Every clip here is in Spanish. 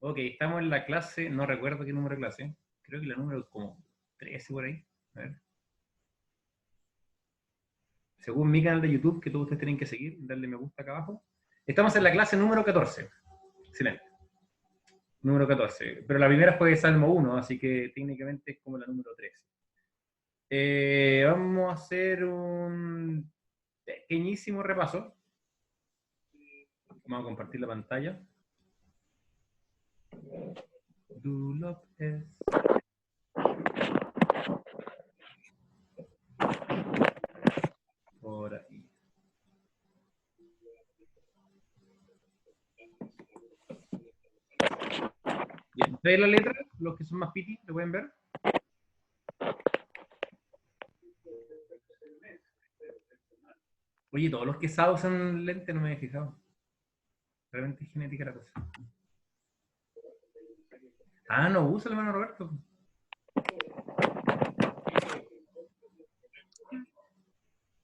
Ok, estamos en la clase, no recuerdo qué número de clase, creo que la número como 13 por ahí. A ver. Según mi canal de YouTube, que todos ustedes tienen que seguir, darle me gusta acá abajo. Estamos en la clase número 14. Excelente. Número 14. Pero la primera fue Salmo 1, así que técnicamente es como la número 13. Vamos a hacer un pequeñísimo repaso. Vamos a compartir la pantalla. Du López. Por ahí. Bien, ¿trae la letra? Los que son más piti, ¿lo pueden ver? Oye, todos los que usan lente no me he fijado. Realmente es genética la cosa. Ah, no usa el hermano Roberto.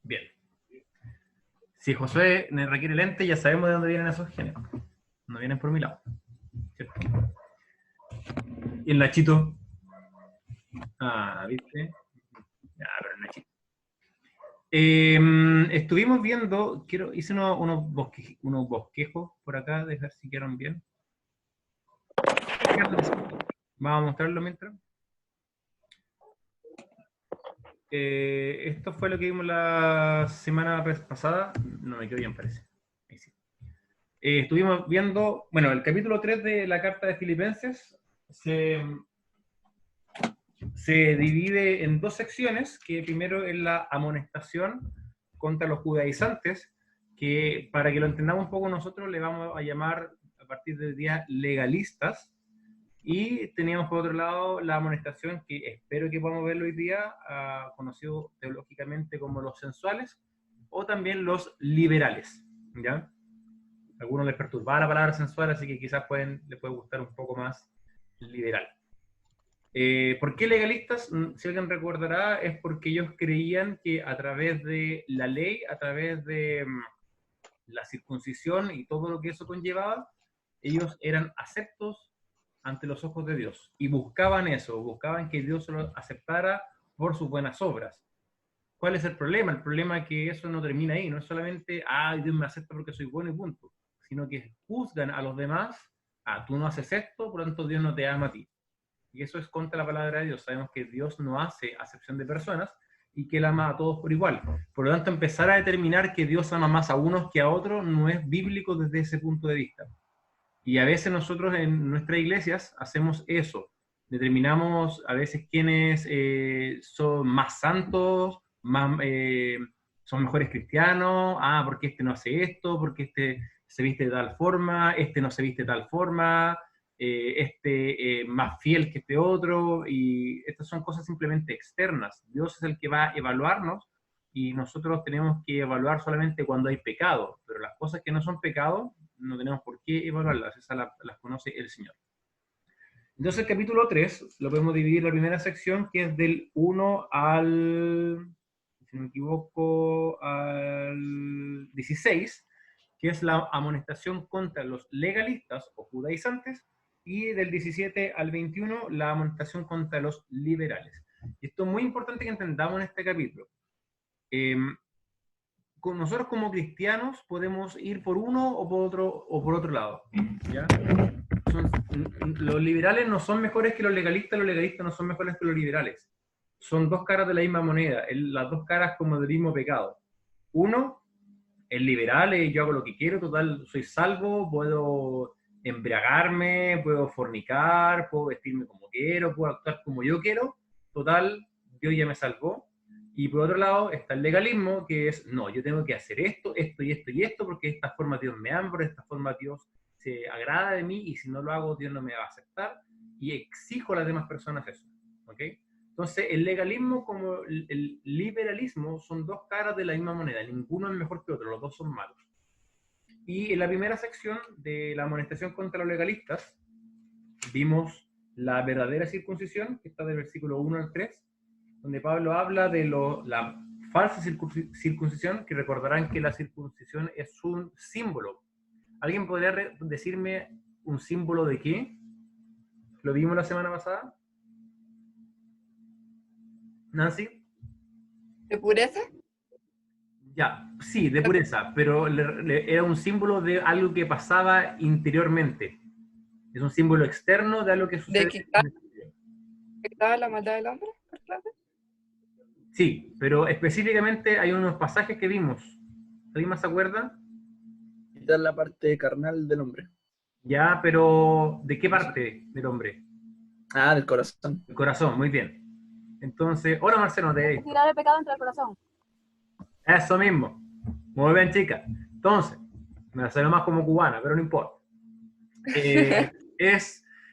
Bien. Si Josué requiere lente, ya sabemos de dónde vienen esos genes. No vienen por mi lado. ¿Cierto? Y el Nachito. Ah, ¿viste? Ya, pero el Nachito. Estuvimos viendo, hice unos bosquejos por acá, de ver si quedaron bien. Vamos a mostrarlo mientras. Esto fue lo que vimos la semana pasada. No me quedó bien, parece. Ahí sí. Estuvimos viendo, bueno, el capítulo 3 de la carta de Filipenses se divide en dos secciones, que primero es la amonestación contra los judaizantes, que para que lo entendamos un poco nosotros le vamos a llamar a partir del día legalistas, y teníamos por otro lado la amonestación que espero que podamos verlo hoy día, conocido teológicamente como los sensuales, o también los liberales, ¿ya? A algunos les perturbaba la palabra sensual, así que quizás les puede gustar un poco más liberal. ¿Por qué legalistas? Si alguien recordará, es porque ellos creían que a través de la ley, a través de la circuncisión y todo lo que eso conllevaba, ellos eran aceptos ante los ojos de Dios. Y buscaban eso, buscaban que Dios los aceptara por sus buenas obras. ¿Cuál es el problema? El problema es que eso no termina ahí, no es solamente, Dios me acepta porque soy bueno y punto, sino que juzgan a los demás, tú no haces esto, por lo tanto Dios no te ama a ti. Y eso es contra la palabra de Dios. Sabemos que Dios no hace acepción de personas y que Él ama a todos por igual. Por lo tanto, empezar a determinar que Dios ama más a unos que a otros no es bíblico desde ese punto de vista. Y a veces nosotros en nuestras iglesias hacemos eso. Determinamos a veces quiénes son más santos, son mejores cristianos, porque este no hace esto, porque este se viste de tal forma, este no se viste de tal forma, más fiel que este otro, y estas son cosas simplemente externas. Dios es el que va a evaluarnos y nosotros tenemos que evaluar solamente cuando hay pecado, pero las cosas que no son pecado no tenemos por qué evaluarlas, esas las conoce el Señor. Entonces el capítulo 3 lo podemos dividir en la primera sección, que es del 1 al, si no me equivoco, al 16, que es la amonestación contra los legalistas o judaizantes, y del 17 al 21 la amonestación contra los liberales. Y esto es muy importante que entendamos en este capítulo. Nosotros como cristianos podemos ir por uno o por otro lado, ¿ya? Los liberales no son mejores que los legalistas no son mejores que los liberales. Son dos caras de la misma moneda, las dos caras como del mismo pecado. Uno, el liberal es yo hago lo que quiero, total, soy salvo, puedo embriagarme, puedo fornicar, puedo vestirme como quiero, puedo actuar como yo quiero, total, Dios ya me salvó. Y por otro lado está el legalismo, que es, no, yo tengo que hacer esto, esto y esto y esto, porque de esta forma Dios me ama, de esta forma Dios se agrada de mí, y si no lo hago, Dios no me va a aceptar, y exijo a las demás personas eso. ¿Ok? Entonces, el legalismo como el liberalismo son dos caras de la misma moneda, ninguno es mejor que otro, los dos son malos. Y en la primera sección de la amonestación contra los legalistas, vimos la verdadera circuncisión, que está del versículo 1 al 3, donde Pablo habla de la falsa circuncisión, que recordarán que la circuncisión es un símbolo. ¿Alguien podría decirme un símbolo de qué? ¿Lo vimos la semana pasada? ¿Nancy? ¿De pureza? Ya, sí, de pureza, pero era un símbolo de algo que pasaba interiormente. Es un símbolo externo de algo que ¿De sucede que en el exterior. quitaba la maldad del hombre? Por ejemplo. Sí, pero específicamente hay unos pasajes que vimos. ¿Alguien más se acuerda? Quitar la parte carnal del hombre. Ya, pero ¿de qué parte del hombre? Ah, del corazón. El corazón, muy bien. Entonces, hola Marcelo, te Tirar el pecado entre el corazón. Eso mismo. Muy bien, chica. Entonces, me la salió más como cubana, pero no importa.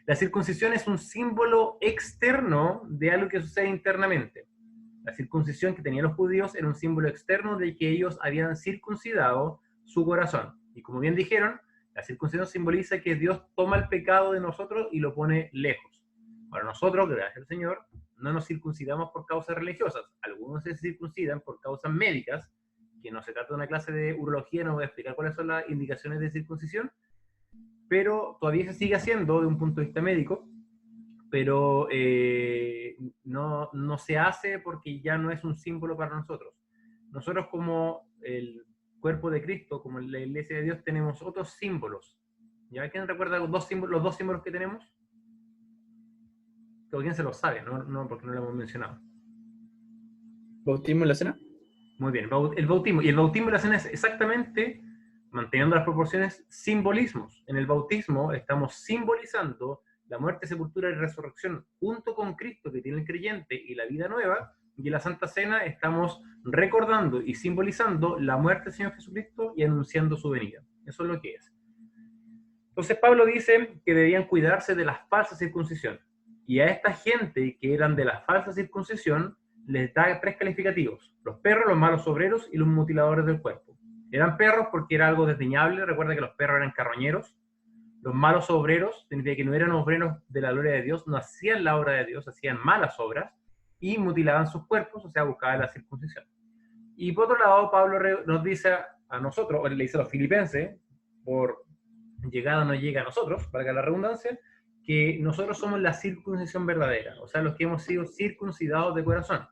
La circuncisión es un símbolo externo de algo que sucede internamente. La circuncisión que tenían los judíos era un símbolo externo de que ellos habían circuncidado su corazón. Y como bien dijeron, la circuncisión simboliza que Dios toma el pecado de nosotros y lo pone lejos. Ahora nosotros, gracias al Señor, no nos circuncidamos por causas religiosas. Algunos se circuncidan por causas médicas, que no se trata de una clase de urología, no voy a explicar cuáles son las indicaciones de circuncisión, pero todavía se sigue haciendo de un punto de vista médico, pero no se hace porque ya no es un símbolo para nosotros. Nosotros como el cuerpo de Cristo, como la iglesia de Dios, tenemos otros símbolos. ¿Ya? ¿Quién recuerda los dos símbolos que tenemos? ¿Quién se los sabe? No, porque no lo hemos mencionado. ¿Bautismo y la cena? Muy bien, el bautismo. Y el bautismo y la cena es exactamente, manteniendo las proporciones, simbolismos. En el bautismo estamos simbolizando la muerte, sepultura y resurrección junto con Cristo que tiene el creyente y la vida nueva, y en la Santa Cena estamos recordando y simbolizando la muerte del Señor Jesucristo y anunciando su venida. Eso es lo que es. Entonces Pablo dice que debían cuidarse de la falsa circuncisión. Y a esta gente que eran de la falsa circuncisión les da 3 calificativos: los perros, los malos obreros y los mutiladores del cuerpo. Eran perros porque era algo desdeñable. Recuerda que los perros eran carroñeros. Los malos obreros significa que no eran obreros de la gloria de Dios, no hacían la obra de Dios, hacían malas obras y mutilaban sus cuerpos, o sea, buscaban la circuncisión. Y por otro lado, Pablo nos dice a nosotros, o le dice a los filipenses, por llegada no llega a nosotros, para que la redundancia, que nosotros somos la circuncisión verdadera, o sea, los que hemos sido circuncidados de corazón.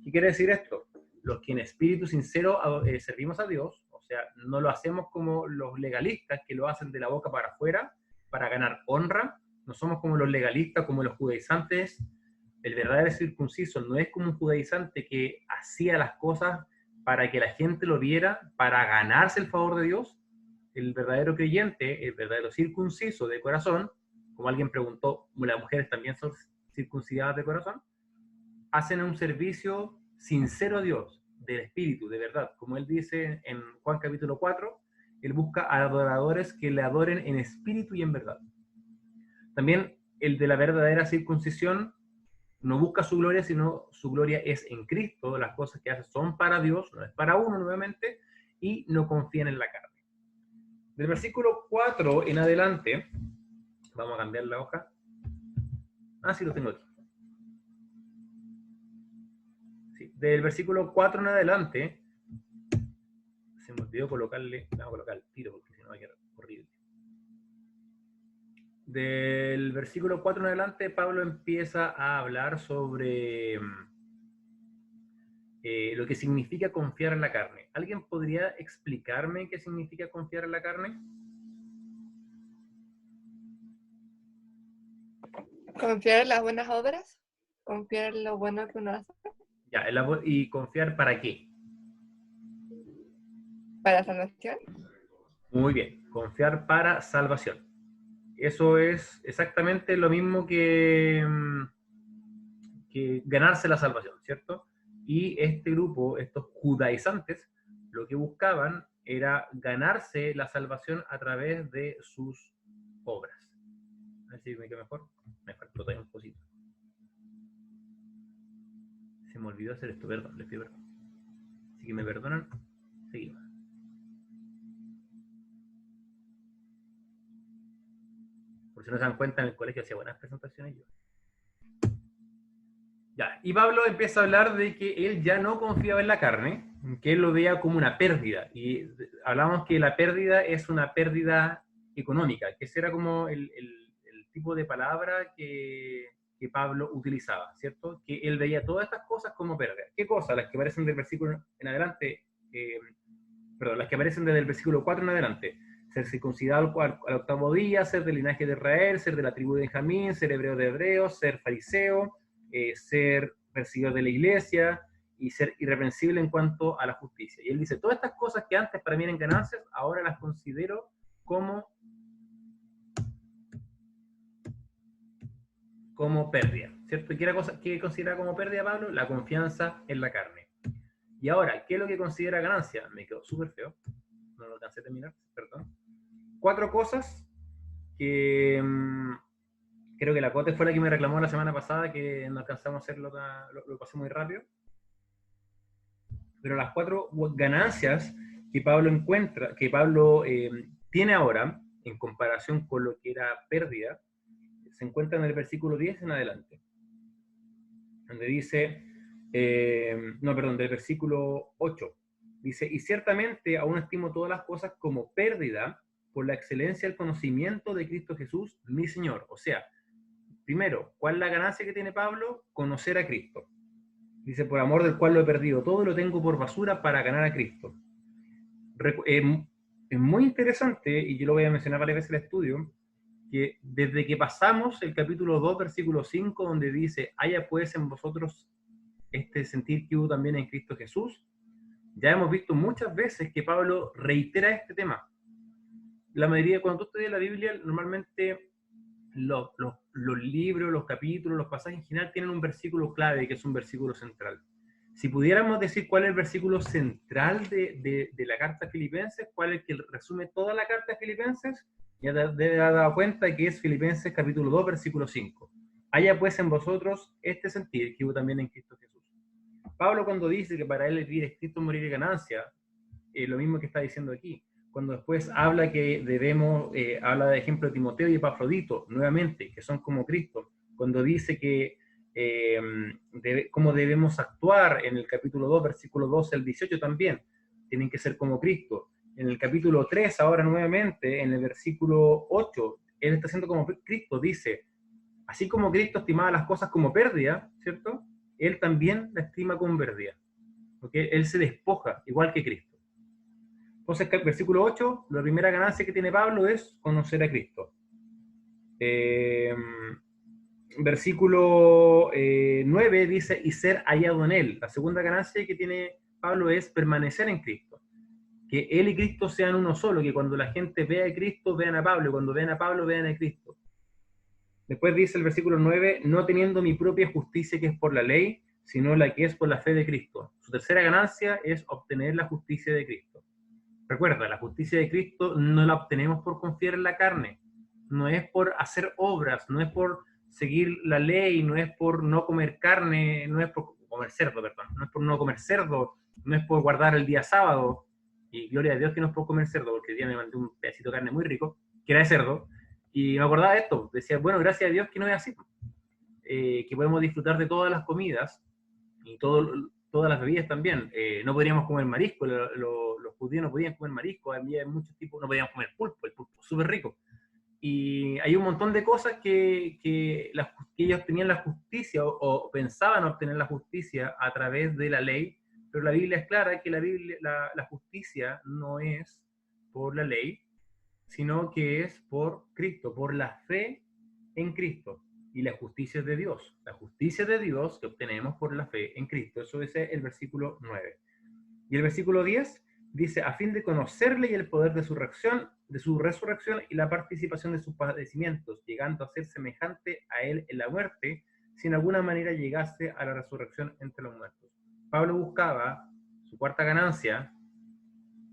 ¿Qué quiere decir esto? Los que en espíritu sincero servimos a Dios, o sea, no lo hacemos como los legalistas que lo hacen de la boca para afuera para ganar honra, no somos como los legalistas, como los judaizantes. El verdadero circunciso no es como un judaizante que hacía las cosas para que la gente lo viera, para ganarse el favor de Dios. El verdadero creyente, el verdadero circunciso de corazón, como alguien preguntó, ¿las mujeres también son circuncidadas de corazón? Hacen un servicio sincero a Dios, del espíritu, de verdad. Como él dice en Juan capítulo 4, él busca adoradores que le adoren en espíritu y en verdad. También el de la verdadera circuncisión no busca su gloria, sino su gloria es en Cristo. Las cosas que hace son para Dios, no es para uno nuevamente, y no confían en la carne. Del versículo 4 en adelante, vamos a cambiar la hoja. Sí, lo tengo aquí. Sí, del versículo 4 en adelante, se me olvidó colocarle, vamos a colocar el tiro porque si no va a quedar horrible. Del versículo 4 en adelante, Pablo empieza a hablar sobre lo que significa confiar en la carne. ¿Alguien podría explicarme qué significa confiar en la carne? ¿Confiar en las buenas obras? ¿Confiar en lo bueno que uno hace? Ya, ¿y confiar para qué? ¿Para salvación? Muy bien, confiar para salvación. Eso es exactamente lo mismo que ganarse la salvación, ¿cierto? Y este grupo, estos judaizantes, lo que buscaban era ganarse la salvación a través de sus obras. A ver si me queda mejor. Me faltó todavía un poquito. Se me olvidó hacer esto, perdón, les pido perdón. Así que me perdonan, seguimos. Por si no se dan cuenta, en el colegio hacía buenas presentaciones yo. Ya, y Pablo empieza a hablar de que él ya no confiaba en la carne, que él lo veía como una pérdida. Y hablamos que la pérdida es una pérdida económica, que ese era como el tipo de palabra que Pablo utilizaba, ¿cierto? Que él veía todas estas cosas como pérdida. ¿Qué cosas? Las que aparecen del versículo en adelante, las que aparecen desde el versículo 4 en adelante. Ser circuncidado al octavo día, ser del linaje de Israel, ser de la tribu de Benjamín, ser hebreo de hebreos, ser fariseo, ser perseguidor de la iglesia y ser irreprensible en cuanto a la justicia. Y él dice, todas estas cosas que antes para mí eran ganancias, ahora las considero como pérdida, ¿cierto? ¿Y qué considera como pérdida Pablo? La confianza en la carne. Y ahora, ¿qué es lo que considera ganancia? Me quedó súper feo, no lo alcancé a terminar, perdón. 4 cosas que creo que la Cote fue la que me reclamó la semana pasada, que no alcanzamos a hacerlo, lo pasé muy rápido. Pero las 4 ganancias que Pablo encuentra, que Pablo tiene ahora, en comparación con lo que era pérdida, se encuentran en el versículo 10 en adelante, donde dice, del versículo 8, dice, y ciertamente aún estimo todas las cosas como pérdida por la excelencia del conocimiento de Cristo Jesús, mi Señor. O sea, primero, ¿cuál es la ganancia que tiene Pablo? Conocer a Cristo. Dice, por amor del cual lo he perdido todo, lo tengo por basura para ganar a Cristo. Es muy interesante, y yo lo voy a mencionar varias veces en el estudio, que desde que pasamos el capítulo 2, versículo 5, donde dice, haya pues en vosotros este sentir que hubo también en Cristo Jesús, ya hemos visto muchas veces que Pablo reitera este tema. La mayoría, cuando tú estudias la Biblia, normalmente los libros, los capítulos, los pasajes en general tienen un versículo clave, que es un versículo central. Si pudiéramos decir cuál es el versículo central de la carta a Filipenses, cuál es el que resume toda la carta a Filipenses, ya debe haber dado cuenta que es Filipenses capítulo 2, versículo 5. Haya pues en vosotros este sentir que hubo también en Cristo Jesús. Pablo cuando dice que para él vivir es Cristo, morir y ganancia, lo mismo que está diciendo aquí. Cuando después habla que debemos, habla de ejemplo de Timoteo y Epafrodito, nuevamente, que son como Cristo. Cuando dice que cómo debemos actuar en el capítulo 2, versículo 12 al 18 también, tienen que ser como Cristo. En el capítulo 3, ahora nuevamente, en el versículo 8, él está siendo como Cristo, dice, así como Cristo estimaba las cosas como pérdida, ¿cierto? Él también la estima como pérdida, porque él se despoja, igual que Cristo. Entonces, versículo 8, la primera ganancia que tiene Pablo es conocer a Cristo. Versículo 9 dice, y ser hallado en él. La segunda ganancia que tiene Pablo es permanecer en Cristo. Que él y Cristo sean uno solo, que cuando la gente vea a Cristo, vean a Pablo, y cuando vean a Pablo, vean a Cristo. Después dice el versículo 9, no teniendo mi propia justicia que es por la ley, sino la que es por la fe de Cristo. Su tercera ganancia es obtener la justicia de Cristo. Recuerda, la justicia de Cristo no la obtenemos por confiar en la carne, no es por hacer obras, no es por seguir la ley, no es por no comer carne, no es por comer cerdo, perdón, no es por no comer cerdo, no es por guardar el día sábado, y gloria a Dios que no es por comer cerdo, porque el día me mandé un pedacito de carne muy rico, que era de cerdo, y me acordaba de esto, decía, bueno, gracias a Dios que no es así, que podemos disfrutar de todas las comidas, y todas las bebidas también. No podríamos comer marisco, los judíos no podían comer marisco, había muchos tipos, no podían comer pulpo, el pulpo es súper rico. Y hay un montón de cosas que ellos tenían la justicia o pensaban obtener la justicia a través de la ley, pero la Biblia es clara que la justicia no es por la ley, sino que es por Cristo, por la fe en Cristo. Y la justicia es de Dios. La justicia de Dios que obtenemos por la fe en Cristo. Eso es el versículo 9. Y el versículo 10 dice, a fin de conocerle y el poder de su resurrección y la participación de sus padecimientos, llegando a ser semejante a él en la muerte, si en alguna manera llegase a la resurrección entre los muertos. Pablo buscaba su cuarta ganancia,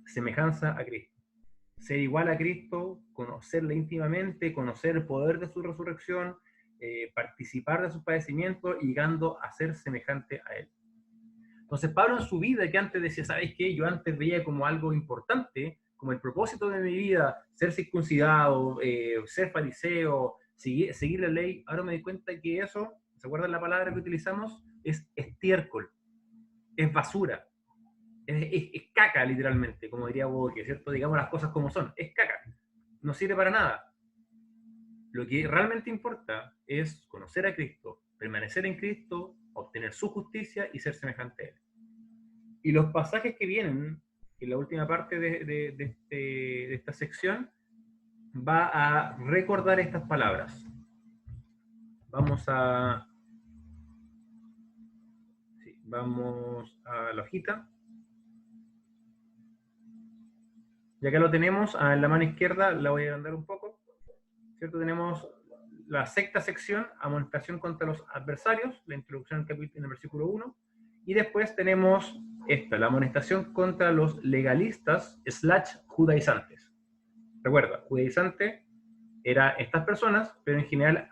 semejanza a Cristo. Ser igual a Cristo, conocerle íntimamente, conocer el poder de su resurrección, participar de sus padecimientos, llegando a ser semejante a él. Entonces Pablo en su vida, que antes decía, ¿sabes qué? Yo antes veía como algo importante, como el propósito de mi vida, ser circuncidado, ser fariseo, seguir la ley, ahora me di cuenta que eso, ¿se acuerdan la palabra que utilizamos? Es estiércol, es basura, es caca literalmente, como diría Boque, ¿cierto? Digamos las cosas como son, es caca, no sirve para nada. Lo que realmente importa es conocer a Cristo, permanecer en Cristo, obtener su justicia y ser semejante a Él. Y los pasajes que vienen en la última parte de esta sección va a recordar estas palabras. Vamos a la hojita. Ya que lo tenemos en la mano izquierda, la voy a agrandar un poco. ¿Cierto? Tenemos la sexta sección, amonestación contra los adversarios, la introducción al capítulo en el versículo 1. Y después tenemos esta, la amonestación contra los legalistas / judaizantes. Recuerda, judaizante era estas personas, pero en general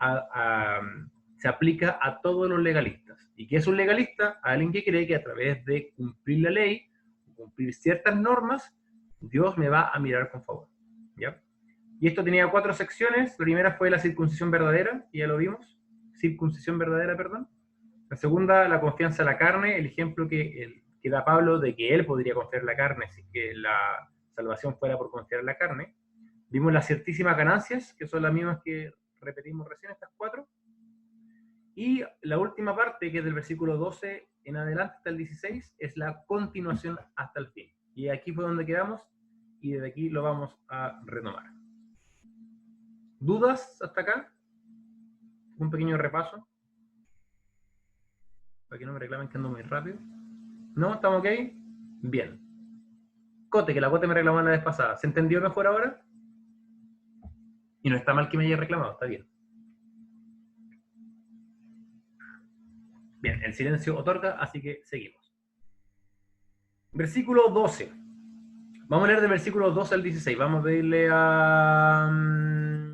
se aplica a todos los legalistas. ¿Y qué es un legalista? Alguien que cree que a través de cumplir la ley, cumplir ciertas normas, Dios me va a mirar con favor. ¿Ya? Y esto tenía 4 secciones. La primera fue la circuncisión verdadera, y ya lo vimos. Circuncisión verdadera, perdón. La segunda, la confianza en la carne, el ejemplo que da Pablo de que él podría confiar en la carne si que la salvación fuera por confiar en la carne. Vimos las ciertísimas ganancias, que son las mismas que repetimos recién, estas 4. Y la última parte, que es del versículo 12 en adelante hasta el 16, es la continuación hasta el fin. Y aquí fue donde quedamos, y desde aquí lo vamos a retomar. ¿Dudas hasta acá? Un pequeño repaso, para que no me reclamen que ando muy rápido. ¿No? ¿Estamos ok? Bien. Cote, que la Cote me reclamó la vez pasada. ¿Se entendió mejor ahora? Y no está mal que me haya reclamado, está bien. Bien, el silencio otorga, así que seguimos. Versículo 12. Vamos a leer del versículo 12 al 16. Vamos a pedirle a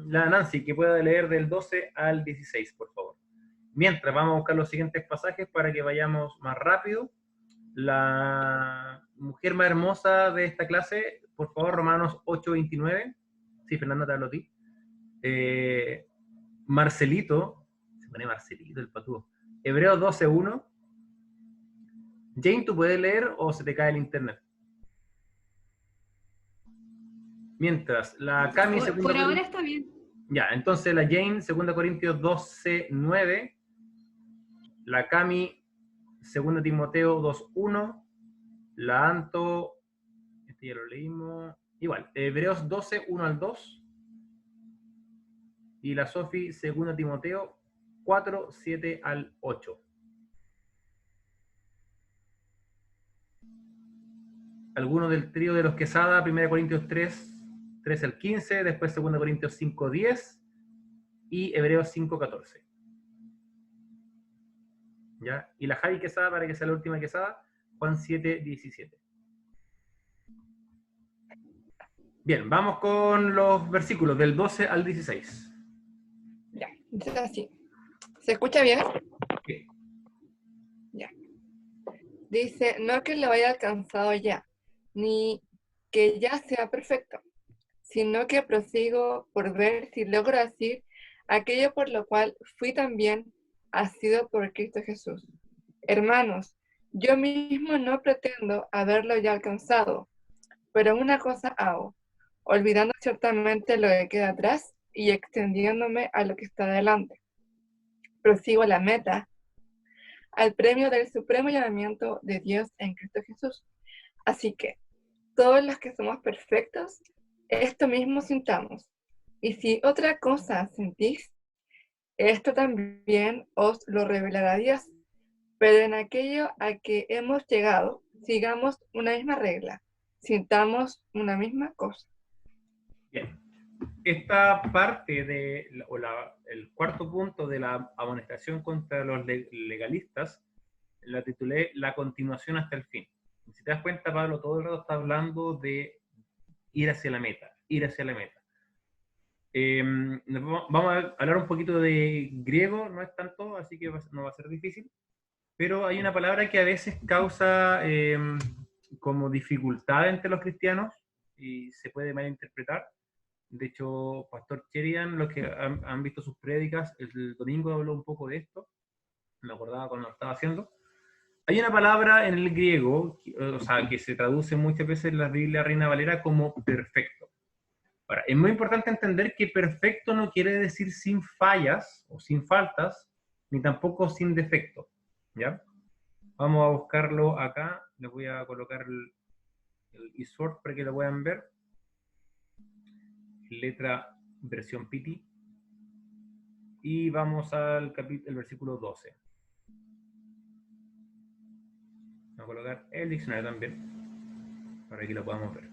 la Nancy que pueda leer del 12 al 16, por favor. Mientras, vamos a buscar los siguientes pasajes para que vayamos más rápido. La mujer más hermosa de esta clase, por favor, Romanos 8:29. Sí, Fernanda, te hablo a ti. Marcelito, se pone Marcelito el patúo. Hebreos 12:1. Jane, ¿tú puedes leer o se te cae el internet? Mientras, la Cami... Por ahora está bien. Ya, entonces la Jane, 2 Corintios 12:9. La Cami, 2 Timoteo 2:1. La Anto, este ya lo leímos. Igual, Hebreos 12:1 al 2. Y la Sofi, 2 Timoteo 4:7 al 8. Algunos del trío de los Quesada, 1 Corintios 3 al 15, después 2 Corintios 5:10 y Hebreos 5:14. ¿Ya? Y la Javi Quesada, para que sea la última Quesada, Juan 7:17. Bien, vamos con los versículos del 12 al 16. Ya, entonces así. ¿Se escucha bien? Sí. Ya. Dice, no que lo haya alcanzado ya, ni que ya sea perfecto, sino que prosigo por ver si logro decir aquello por lo cual fui también asido por Cristo Jesús. Hermanos, yo mismo no pretendo haberlo ya alcanzado, pero una cosa hago, olvidando ciertamente lo que queda atrás y extendiéndome a lo que está delante. Prosigo la meta, al premio del supremo llamamiento de Dios en Cristo Jesús. Así que, todos los que somos perfectos, esto mismo sintamos. Y si otra cosa sentís, esto también os lo revelará Dios. Pero en aquello a que hemos llegado, sigamos una misma regla, sintamos una misma cosa. Bien. Esta parte el cuarto punto de la amonestación contra los legalistas la titulé La continuación hasta el fin. Si te das cuenta, Pablo todo el rato está hablando de ir hacia la meta, ir hacia la meta. Vamos a hablar un poquito de griego, no es tanto, así que no va a ser difícil, pero hay una palabra que a veces causa como dificultad entre los cristianos y se puede malinterpretar. De hecho, Pastor Sheridan, los que han visto sus prédicas, el domingo habló un poco de esto, me acordaba cuando lo estaba haciendo. Hay una palabra en el griego, o sea, que se traduce muchas veces en la Biblia Reina Valera como perfecto. Ahora, es muy importante entender que perfecto no quiere decir sin fallas o sin faltas, ni tampoco sin defecto, ¿ya? Vamos a buscarlo acá, les voy a colocar el eSword para que lo puedan ver. Letra versión Pity. Y vamos al capítulo, el versículo 12. Vamos a colocar el diccionario también, para que lo podamos ver.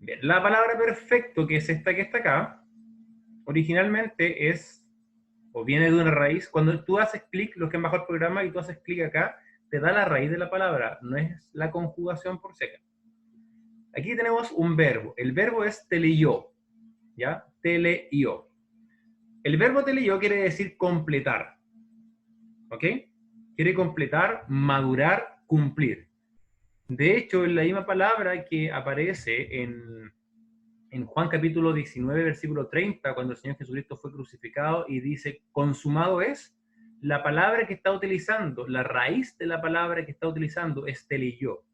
Bien, la palabra perfecto, que es esta que está acá, originalmente es, o viene de una raíz. Cuando tú haces clic, los que han bajado el programa y tú haces clic acá, te da la raíz de la palabra, no es la conjugación por seca. Aquí tenemos un verbo. El verbo es teleió, ¿ya? Teleió. El verbo teleió quiere decir completar, ¿ok? Quiere completar, madurar, cumplir. De hecho, es la misma palabra que aparece en Juan capítulo 19, versículo 30, cuando el Señor Jesucristo fue crucificado y dice, consumado es, la palabra que está utilizando, la raíz de la palabra que está utilizando es teleió.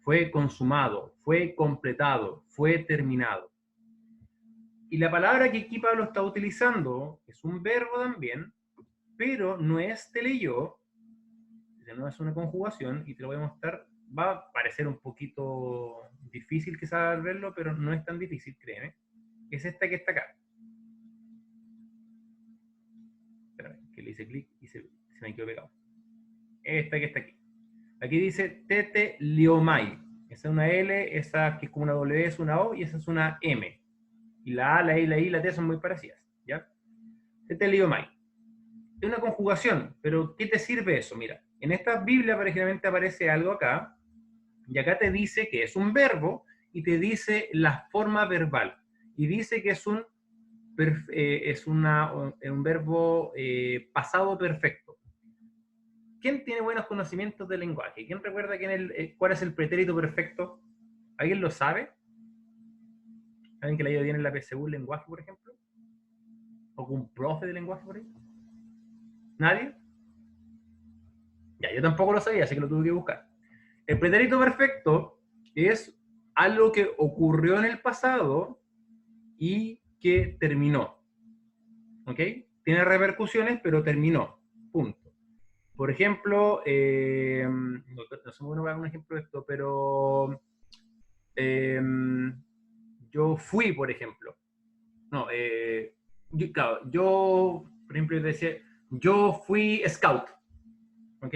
Fue consumado, fue completado, fue terminado. Y la palabra que aquí Pablo está utilizando es un verbo también, pero no es teleió, no es una conjugación, y te lo voy a mostrar. Va a parecer un poquito difícil quizás verlo, pero no es tan difícil, créeme. Es esta que está acá. Espérame, que le hice clic y se me quedó pegado. Esta que está aquí. Aquí dice teteliomai. Esa es una L, esa que es como una W es una O, y esa es una M. Y la A, la I, la I y la T son muy parecidas, ¿ya? Teteliomai. Es una conjugación, pero ¿qué te sirve eso? Mira, en esta Biblia originalmente aparece algo acá, y acá te dice que es un verbo, y te dice la forma verbal, y dice que es un verbo pasado perfecto. ¿Quién tiene buenos conocimientos del lenguaje? ¿Quién recuerda cuál es el pretérito perfecto? ¿Alguien lo sabe? ¿Alguien que le haya bien en la PSU el lenguaje, por ejemplo? ¿O algún profe de lenguaje por ahí? ¿Nadie? Ya, yo tampoco lo sabía, así que lo tuve que buscar. El pretérito perfecto es algo que ocurrió en el pasado y que terminó. ¿Ok? Tiene repercusiones, pero terminó. Punto. Por ejemplo, no sé muy bueno un ejemplo de esto, pero yo fui, por ejemplo. No, yo, por ejemplo, decía, yo fui scout. ¿Ok?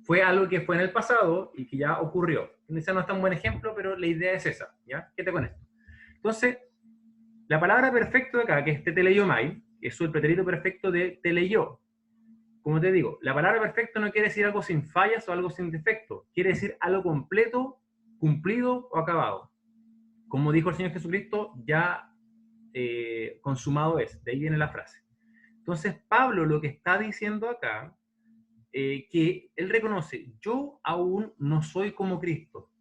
Fue algo que fue en el pasado y que ya ocurrió. Quizá no es tan buen ejemplo, pero la idea es esa, ¿ya? ¿Qué te con esto? Entonces, la palabra perfecto de acá, que es teleiomai, es el pretérito perfecto de teleió. Como te digo, la palabra perfecto no quiere decir algo sin fallas o algo sin defecto. Quiere decir algo completo, cumplido o acabado. Como dijo el Señor Jesucristo, ya consumado es. De ahí viene la frase. Entonces, Pablo lo que está diciendo acá, que él reconoce, yo aún no soy como Cristo.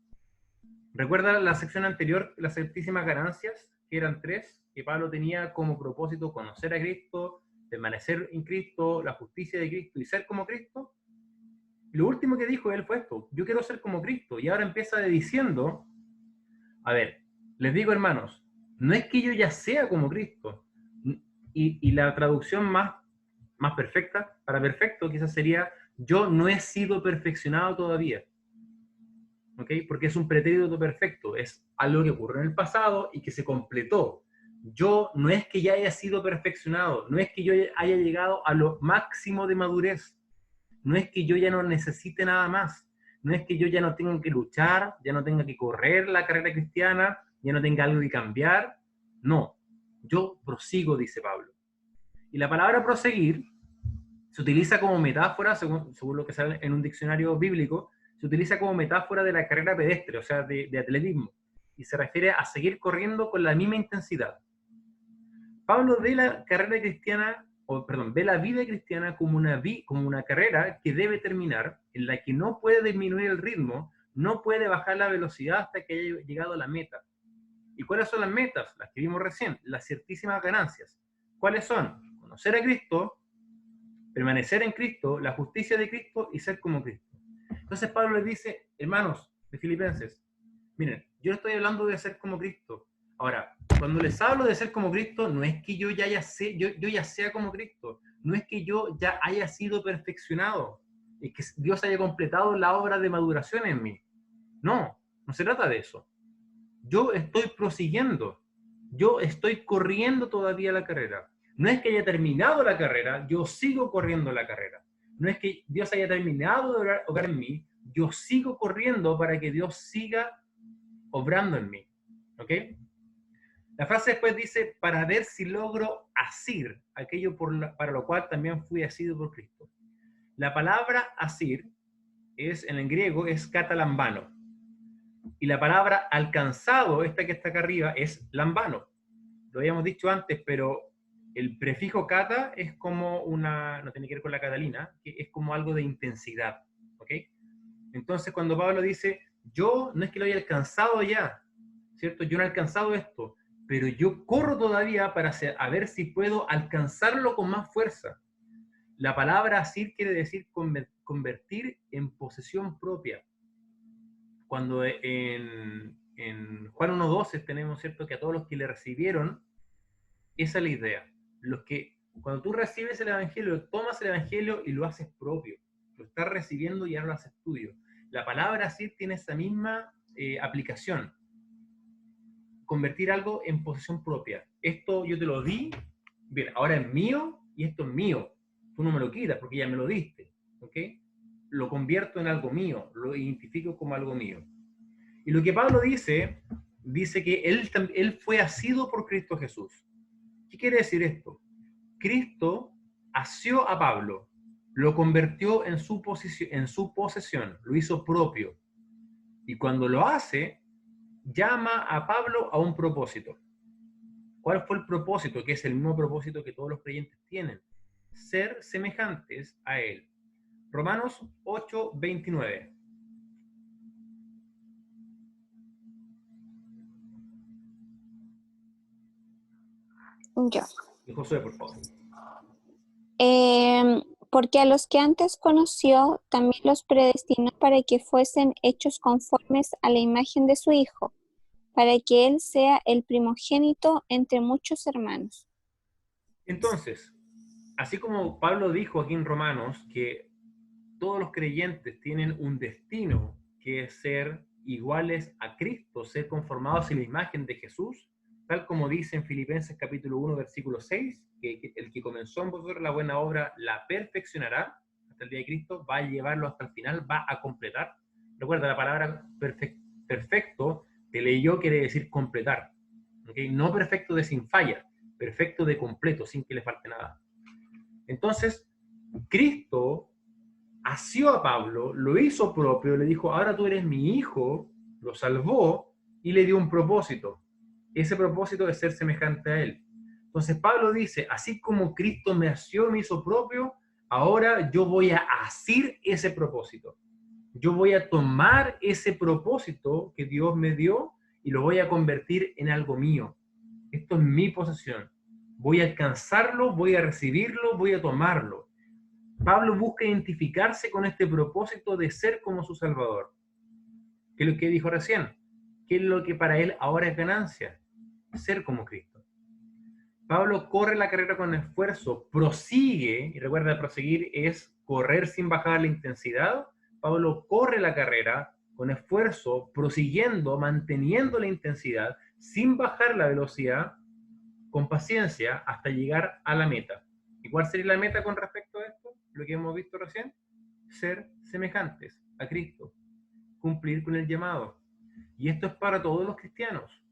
¿Recuerda la sección anterior, las altísimas ganancias, que eran 3, que Pablo tenía como propósito conocer a Cristo, permanecer en Cristo, la justicia de Cristo y ser como Cristo? Lo último que dijo él fue esto, yo quiero ser como Cristo, y ahora empieza diciendo, a ver, les digo hermanos, no es que yo ya sea como Cristo, y la traducción más perfecta, para perfecto quizás sería, yo no he sido perfeccionado todavía. ¿Ok? Porque es un pretérito perfecto, es algo que ocurrió en el pasado y que se completó. Yo no es que ya haya sido perfeccionado, no es que yo haya llegado a lo máximo de madurez, no es que yo ya no necesite nada más, no es que yo ya no tenga que luchar, ya no tenga que correr la carrera cristiana, ya no tenga algo que cambiar, no, yo prosigo, dice Pablo. Y la palabra proseguir se utiliza como metáfora, según lo que sale en un diccionario bíblico, se utiliza como metáfora de la carrera pedestre, o sea, de atletismo, y se refiere a seguir corriendo con la misma intensidad. Pablo ve la carrera cristiana, ve la vida cristiana como una carrera que debe terminar, en la que no puede disminuir el ritmo, no puede bajar la velocidad hasta que haya llegado a la meta. ¿Y cuáles son las metas? Las que vimos recién, las ciertísimas ganancias. ¿Cuáles son? Conocer a Cristo, permanecer en Cristo, la justicia de Cristo y ser como Cristo. Entonces Pablo les dice, hermanos de Filipenses, Miren, yo no estoy hablando de ser como Cristo. Ahora, cuando les hablo de ser como Cristo, no es que yo ya sea como Cristo. No es que yo ya haya sido perfeccionado. Es que Dios haya completado la obra de maduración en mí. No, no se trata de eso. Yo estoy prosiguiendo. Yo estoy corriendo todavía la carrera. No es que haya terminado la carrera, yo sigo corriendo la carrera. No es que Dios haya terminado de obrar en mí, yo sigo corriendo para que Dios siga obrando en mí. ¿Ok? La frase después dice, para ver si logro asir aquello para lo cual también fui asido por Cristo. La palabra asir en el griego es katalambano. Y la palabra alcanzado, esta que está acá arriba, es lambano. Lo habíamos dicho antes, pero el prefijo kata es como no tiene que ver con la Catalina, que es como algo de intensidad. ¿Ok? Entonces, cuando Pablo dice, yo no es que lo haya alcanzado ya, ¿cierto? Yo no he alcanzado esto, pero yo corro todavía para a ver si puedo alcanzarlo con más fuerza. La palabra asir quiere decir convertir en posesión propia. Cuando en Juan 1:12 tenemos, ¿cierto?, que a todos los que le recibieron, esa es la idea. Cuando tú recibes el Evangelio, tomas el Evangelio y lo haces propio. Lo estás recibiendo y ahora lo haces tuyo. La palabra asir tiene esa misma aplicación. Convertir algo en posesión propia. Esto yo te lo di, bien, ahora es mío y esto es mío. Tú no me lo quitas porque ya me lo diste. ¿Ok? Lo convierto en algo mío, lo identifico como algo mío. Y lo que Pablo dice que él fue asido por Cristo Jesús. ¿Qué quiere decir esto? Cristo asió a Pablo, lo convirtió en su posesión, lo hizo propio. Y cuando lo hace, llama a Pablo a un propósito. ¿Cuál fue el propósito? Que es el mismo propósito que todos los creyentes tienen. Ser semejantes a Él. Romanos 8:29. Yo. Y Josué, por favor. Porque a los que antes conoció, también los predestinó para que fuesen hechos conformes a la imagen de su Hijo, para que Él sea el primogénito entre muchos hermanos. Entonces, así como Pablo dijo aquí en Romanos que todos los creyentes tienen un destino que es ser iguales a Cristo, ser conformados en la imagen de Jesús, tal como dice en Filipenses capítulo 1, versículo 6, que el que comenzó en vosotros la buena obra la perfeccionará hasta el día de Cristo, va a llevarlo hasta el final, va a completar. Recuerda, la palabra perfecto, te leyó, quiere decir completar. ¿Okay? No perfecto de sin falla, perfecto de completo, sin que le falte nada. Entonces, Cristo asió a Pablo, lo hizo propio, le dijo, ahora tú eres mi hijo, lo salvó y le dio un propósito. Ese propósito es ser semejante a él. Entonces Pablo dice, así como Cristo me asió, me hizo propio, ahora yo voy a asir ese propósito. Yo voy a tomar ese propósito que Dios me dio y lo voy a convertir en algo mío. Esto es mi posesión. Voy a alcanzarlo, voy a recibirlo, voy a tomarlo. Pablo busca identificarse con este propósito de ser como su Salvador. ¿Qué es lo que dijo recién? ¿Qué es lo que para él ahora es ganancia? Ser como Cristo. Pablo corre la carrera con esfuerzo, prosigue, y recuerda, proseguir es correr sin bajar la intensidad. Pablo corre la carrera con esfuerzo, prosiguiendo, manteniendo la intensidad, sin bajar la velocidad, con paciencia, hasta llegar a la meta. ¿Y cuál sería la meta con respecto a esto? Lo que hemos visto recién, ser semejantes a Cristo, cumplir con el llamado. Y esto es para todos los cristianos.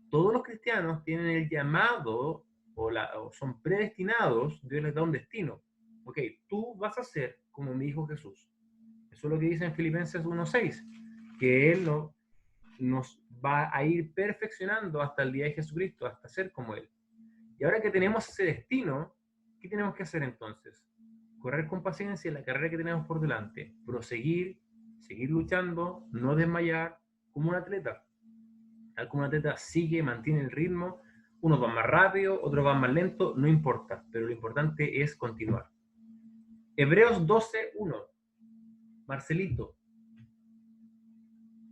Todos los cristianos tienen el llamado o son predestinados, Dios les da un destino. Ok, tú vas a ser como mi Hijo Jesús. Eso es lo que dice en Filipenses 1:6, que Él nos va a ir perfeccionando hasta el día de Jesucristo, hasta ser como Él. Y ahora que tenemos ese destino, ¿qué tenemos que hacer entonces? Correr con paciencia la carrera que tenemos por delante, proseguir, seguir luchando, no desmayar, como un atleta. Tal como un atleta sigue, mantiene el ritmo, unos van más rápido, otros van más lento, no importa, pero lo importante es continuar. Hebreos 12:1. Marcelito.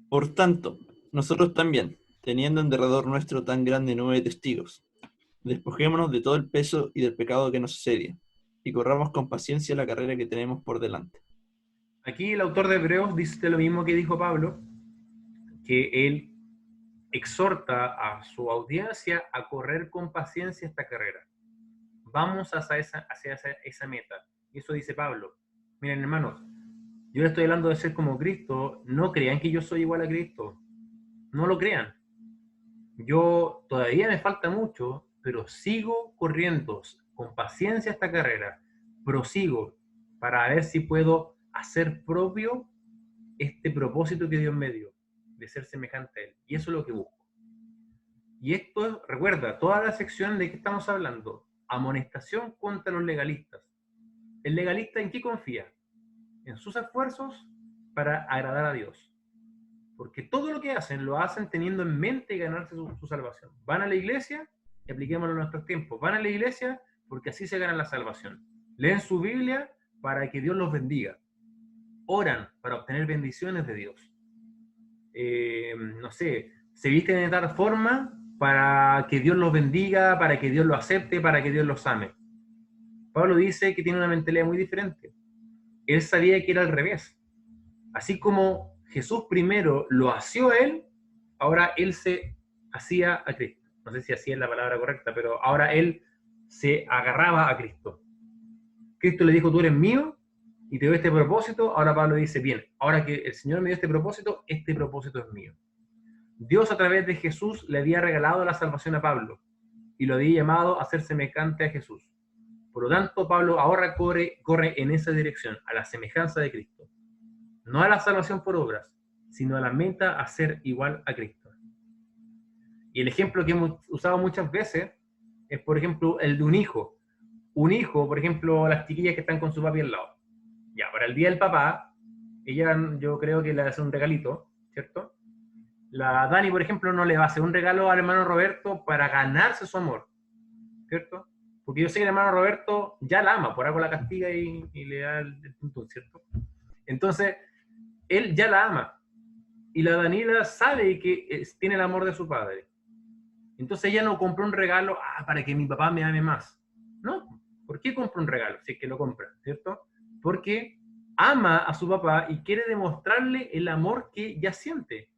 Por tanto, nosotros también, teniendo en derredor nuestro tan grande nube de testigos, despojémonos de todo el peso y del pecado que nos asedia, y corramos con paciencia la carrera que tenemos por delante. Aquí el autor de Hebreos dice lo mismo que dijo Pablo, que él exhorta a su audiencia a correr con paciencia esta carrera. Vamos hacia esa meta. Y eso dice Pablo. Miren, hermanos, yo les estoy hablando de ser como Cristo. No crean que yo soy igual a Cristo. No lo crean. Yo todavía me falta mucho, pero sigo corriendo con paciencia esta carrera. Prosigo para ver si puedo hacer propio este propósito que Dios me dio, de ser semejante a Él. Y eso es lo que busco. Y esto, recuerda, toda la sección de que estamos hablando, amonestación contra los legalistas. ¿El legalista en qué confía? En sus esfuerzos para agradar a Dios. Porque todo lo que hacen, lo hacen teniendo en mente ganarse su salvación. Van a la iglesia, y apliquémoslo en nuestros tiempos. Van a la iglesia porque así se gana la salvación. Leen su Biblia para que Dios los bendiga. Oran para obtener bendiciones de Dios. No sé, se visten de tal forma para que Dios los bendiga, para que Dios los acepte, para que Dios los ame. Pablo dice que tiene una mentalidad muy diferente. Él sabía que era al revés. Así como Jesús primero lo asió a él, ahora él se hacía a Cristo. No sé si así es la palabra correcta, pero ahora él se agarraba a Cristo. Cristo le dijo, tú eres mío y te doy este propósito. Ahora Pablo dice, bien, ahora que el Señor me dio este propósito es mío. Dios a través de Jesús le había regalado la salvación a Pablo y lo había llamado a ser semejante a Jesús. Por lo tanto, Pablo ahora corre en esa dirección, a la semejanza de Cristo. No a la salvación por obras, sino a la meta a ser igual a Cristo. Y el ejemplo que hemos usado muchas veces es, por ejemplo, el de un hijo. Un hijo, por ejemplo, las chiquillas que están con su papi al lado. Ya, para el día del papá, ella yo creo que le va a hacer un regalito, ¿cierto? La Dani, por ejemplo, no le va a hacer un regalo al hermano Roberto para ganarse su amor, ¿cierto? Porque yo sé que el hermano Roberto ya la ama, por algo la castiga y le da el tuntún, ¿cierto? Entonces, él ya la ama. Y la Daniela sabe que tiene el amor de su padre. Entonces ella no compró un regalo para que mi papá me ame más. No, ¿por qué compra un regalo? Si es que lo compra, ¿cierto? Porque ama a su papá y quiere demostrarle el amor que ya siente,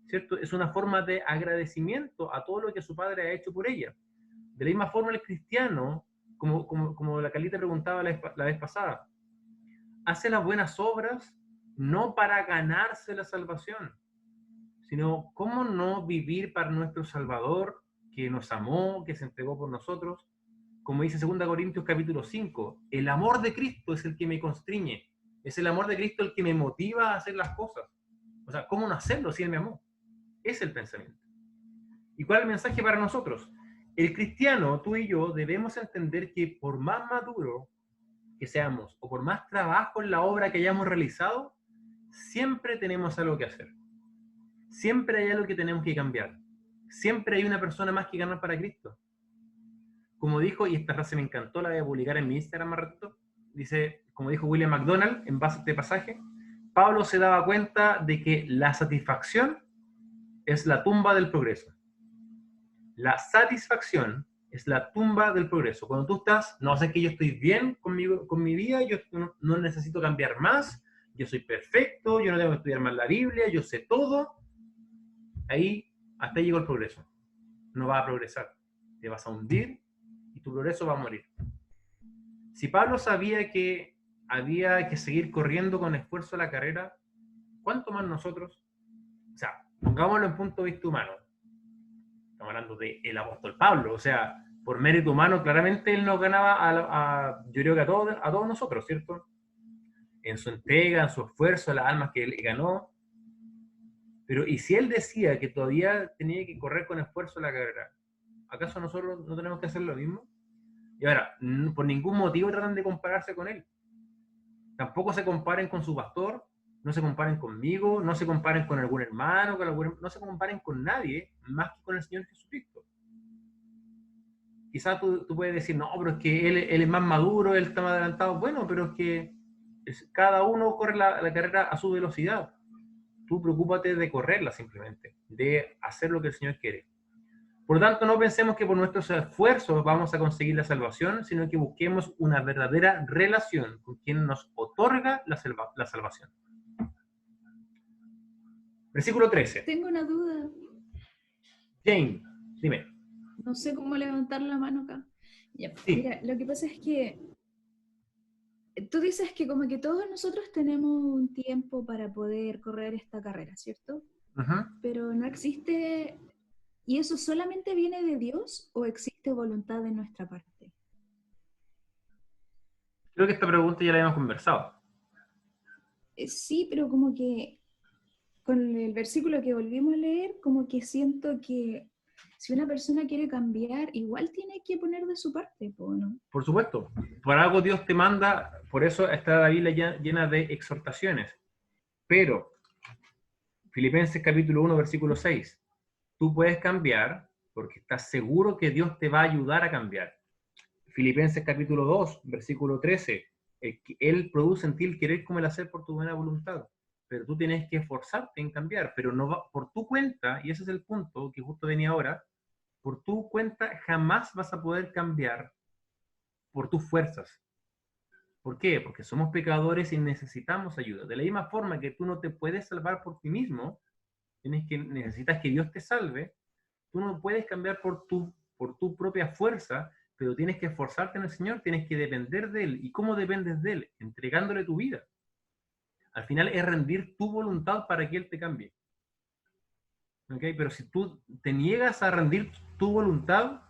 ¿cierto? Es una forma de agradecimiento a todo lo que su padre ha hecho por ella. De la misma forma el cristiano, como la Calita preguntaba la vez pasada, hace las buenas obras no para ganarse la salvación, sino cómo no vivir para nuestro Salvador, que nos amó, que se entregó por nosotros. Como dice 2 Corintios capítulo 5, el amor de Cristo es el que me constriñe, es el amor de Cristo el que me motiva a hacer las cosas. O sea, ¿cómo no hacerlo si Él me amó? Es el pensamiento. ¿Y cuál es el mensaje para nosotros? El cristiano, tú y yo, debemos entender que por más maduro que seamos, o por más trabajo en la obra que hayamos realizado, siempre tenemos algo que hacer. Siempre hay algo que tenemos que cambiar. Siempre hay una persona más que ganar para Cristo. Como dijo, y esta frase me encantó, la voy a publicar en mi Instagram más ratito, dice, como dijo William MacDonald, en base a este pasaje, Pablo se daba cuenta de que la satisfacción es la tumba del progreso. La satisfacción es la tumba del progreso. Cuando tú estás, no sé que yo estoy bien con mi vida, yo no necesito cambiar más, yo soy perfecto, yo no tengo que estudiar más la Biblia, yo sé todo, ahí hasta ahí llegó el progreso. No vas a progresar, te vas a hundir y tu progreso va a morir. Si Pablo sabía que había que seguir corriendo con esfuerzo la carrera, ¿cuánto más nosotros? O sea, pongámoslo en punto de vista humano. Estamos hablando del apóstol Pablo, o sea, por mérito humano, claramente él nos ganaba yo creo que a todos nosotros, ¿cierto? En su entrega, en su esfuerzo, las almas que él ganó. Pero, ¿y si él decía que todavía tenía que correr con esfuerzo la carrera? ¿Acaso nosotros no tenemos que hacer lo mismo? Y ahora, por ningún motivo tratan de compararse con él. Tampoco se comparen con su pastor, no se comparen conmigo, no se comparen con algún hermano, no se comparen con nadie más que con el Señor Jesucristo. Quizás tú puedes decir, no, pero es que él es más maduro, él está más adelantado. Bueno, pero es que cada uno corre la carrera a su velocidad. Tú preocúpate de correrla simplemente, de hacer lo que el Señor quiere. Por lo tanto, no pensemos que por nuestros esfuerzos vamos a conseguir la salvación, sino que busquemos una verdadera relación con quien nos otorga la salvación. Versículo 13. Tengo una duda. Jane, dime. No sé cómo levantar la mano acá. Ya, Sí. mira, lo que pasa es que tú dices que como que todos nosotros tenemos un tiempo para poder correr esta carrera, ¿cierto? Ujú. Pero no existe... ¿Y eso solamente viene de Dios o existe voluntad de nuestra parte? Creo que esta pregunta ya la habíamos conversado. Sí, pero como que con el versículo que volvimos a leer, como que siento que si una persona quiere cambiar, igual tiene que poner de su parte, ¿no? Por supuesto, por algo Dios te manda, por eso está la Biblia llena de exhortaciones. Pero, Filipenses capítulo 1, versículo 6, tú puedes cambiar porque estás seguro que Dios te va a ayudar a cambiar. Filipenses capítulo 2, versículo 13, Él produce en ti el querer como el hacer por tu buena voluntad. Pero tú tienes que esforzarte en cambiar, pero no va, por tu cuenta, y ese es el punto que justo venía ahora, por tu cuenta jamás vas a poder cambiar por tus fuerzas. ¿Por qué? Porque somos pecadores y necesitamos ayuda. De la misma forma que tú no te puedes salvar por ti mismo, necesitas que Dios te salve, tú no puedes cambiar por tu propia fuerza, pero tienes que esforzarte en el Señor, tienes que depender de Él. ¿Y cómo dependes de Él? Entregándole tu vida. Al final es rendir tu voluntad para que Él te cambie. ¿Okay? Pero si tú te niegas a rendir tu voluntad,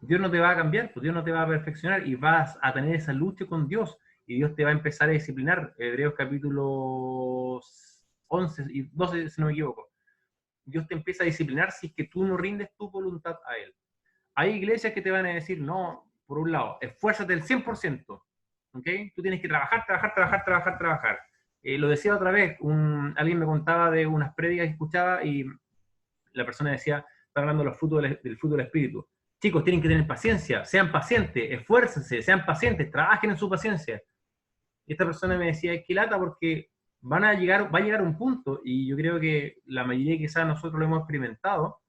Dios no te va a cambiar, pues Dios no te va a perfeccionar y vas a tener esa lucha con Dios y Dios te va a empezar a disciplinar. Hebreos capítulo 11 y 12, si no me equivoco. Dios te empieza a disciplinar si es que tú no rindes tu voluntad a Él. Hay iglesias que te van a decir, no, por un lado, esfuérzate el 100%, ¿ok? Tú tienes que trabajar. Lo decía otra vez, alguien me contaba de unas prédicas que escuchaba y la persona decía, está hablando de los frutos del fruto del Espíritu. Chicos, tienen que tener paciencia, sean pacientes, esfuércense, sean pacientes, trabajen en su paciencia. Y esta persona me decía, es que lata porque va a llegar un punto, y yo creo que la mayoría quizás nosotros lo hemos experimentado,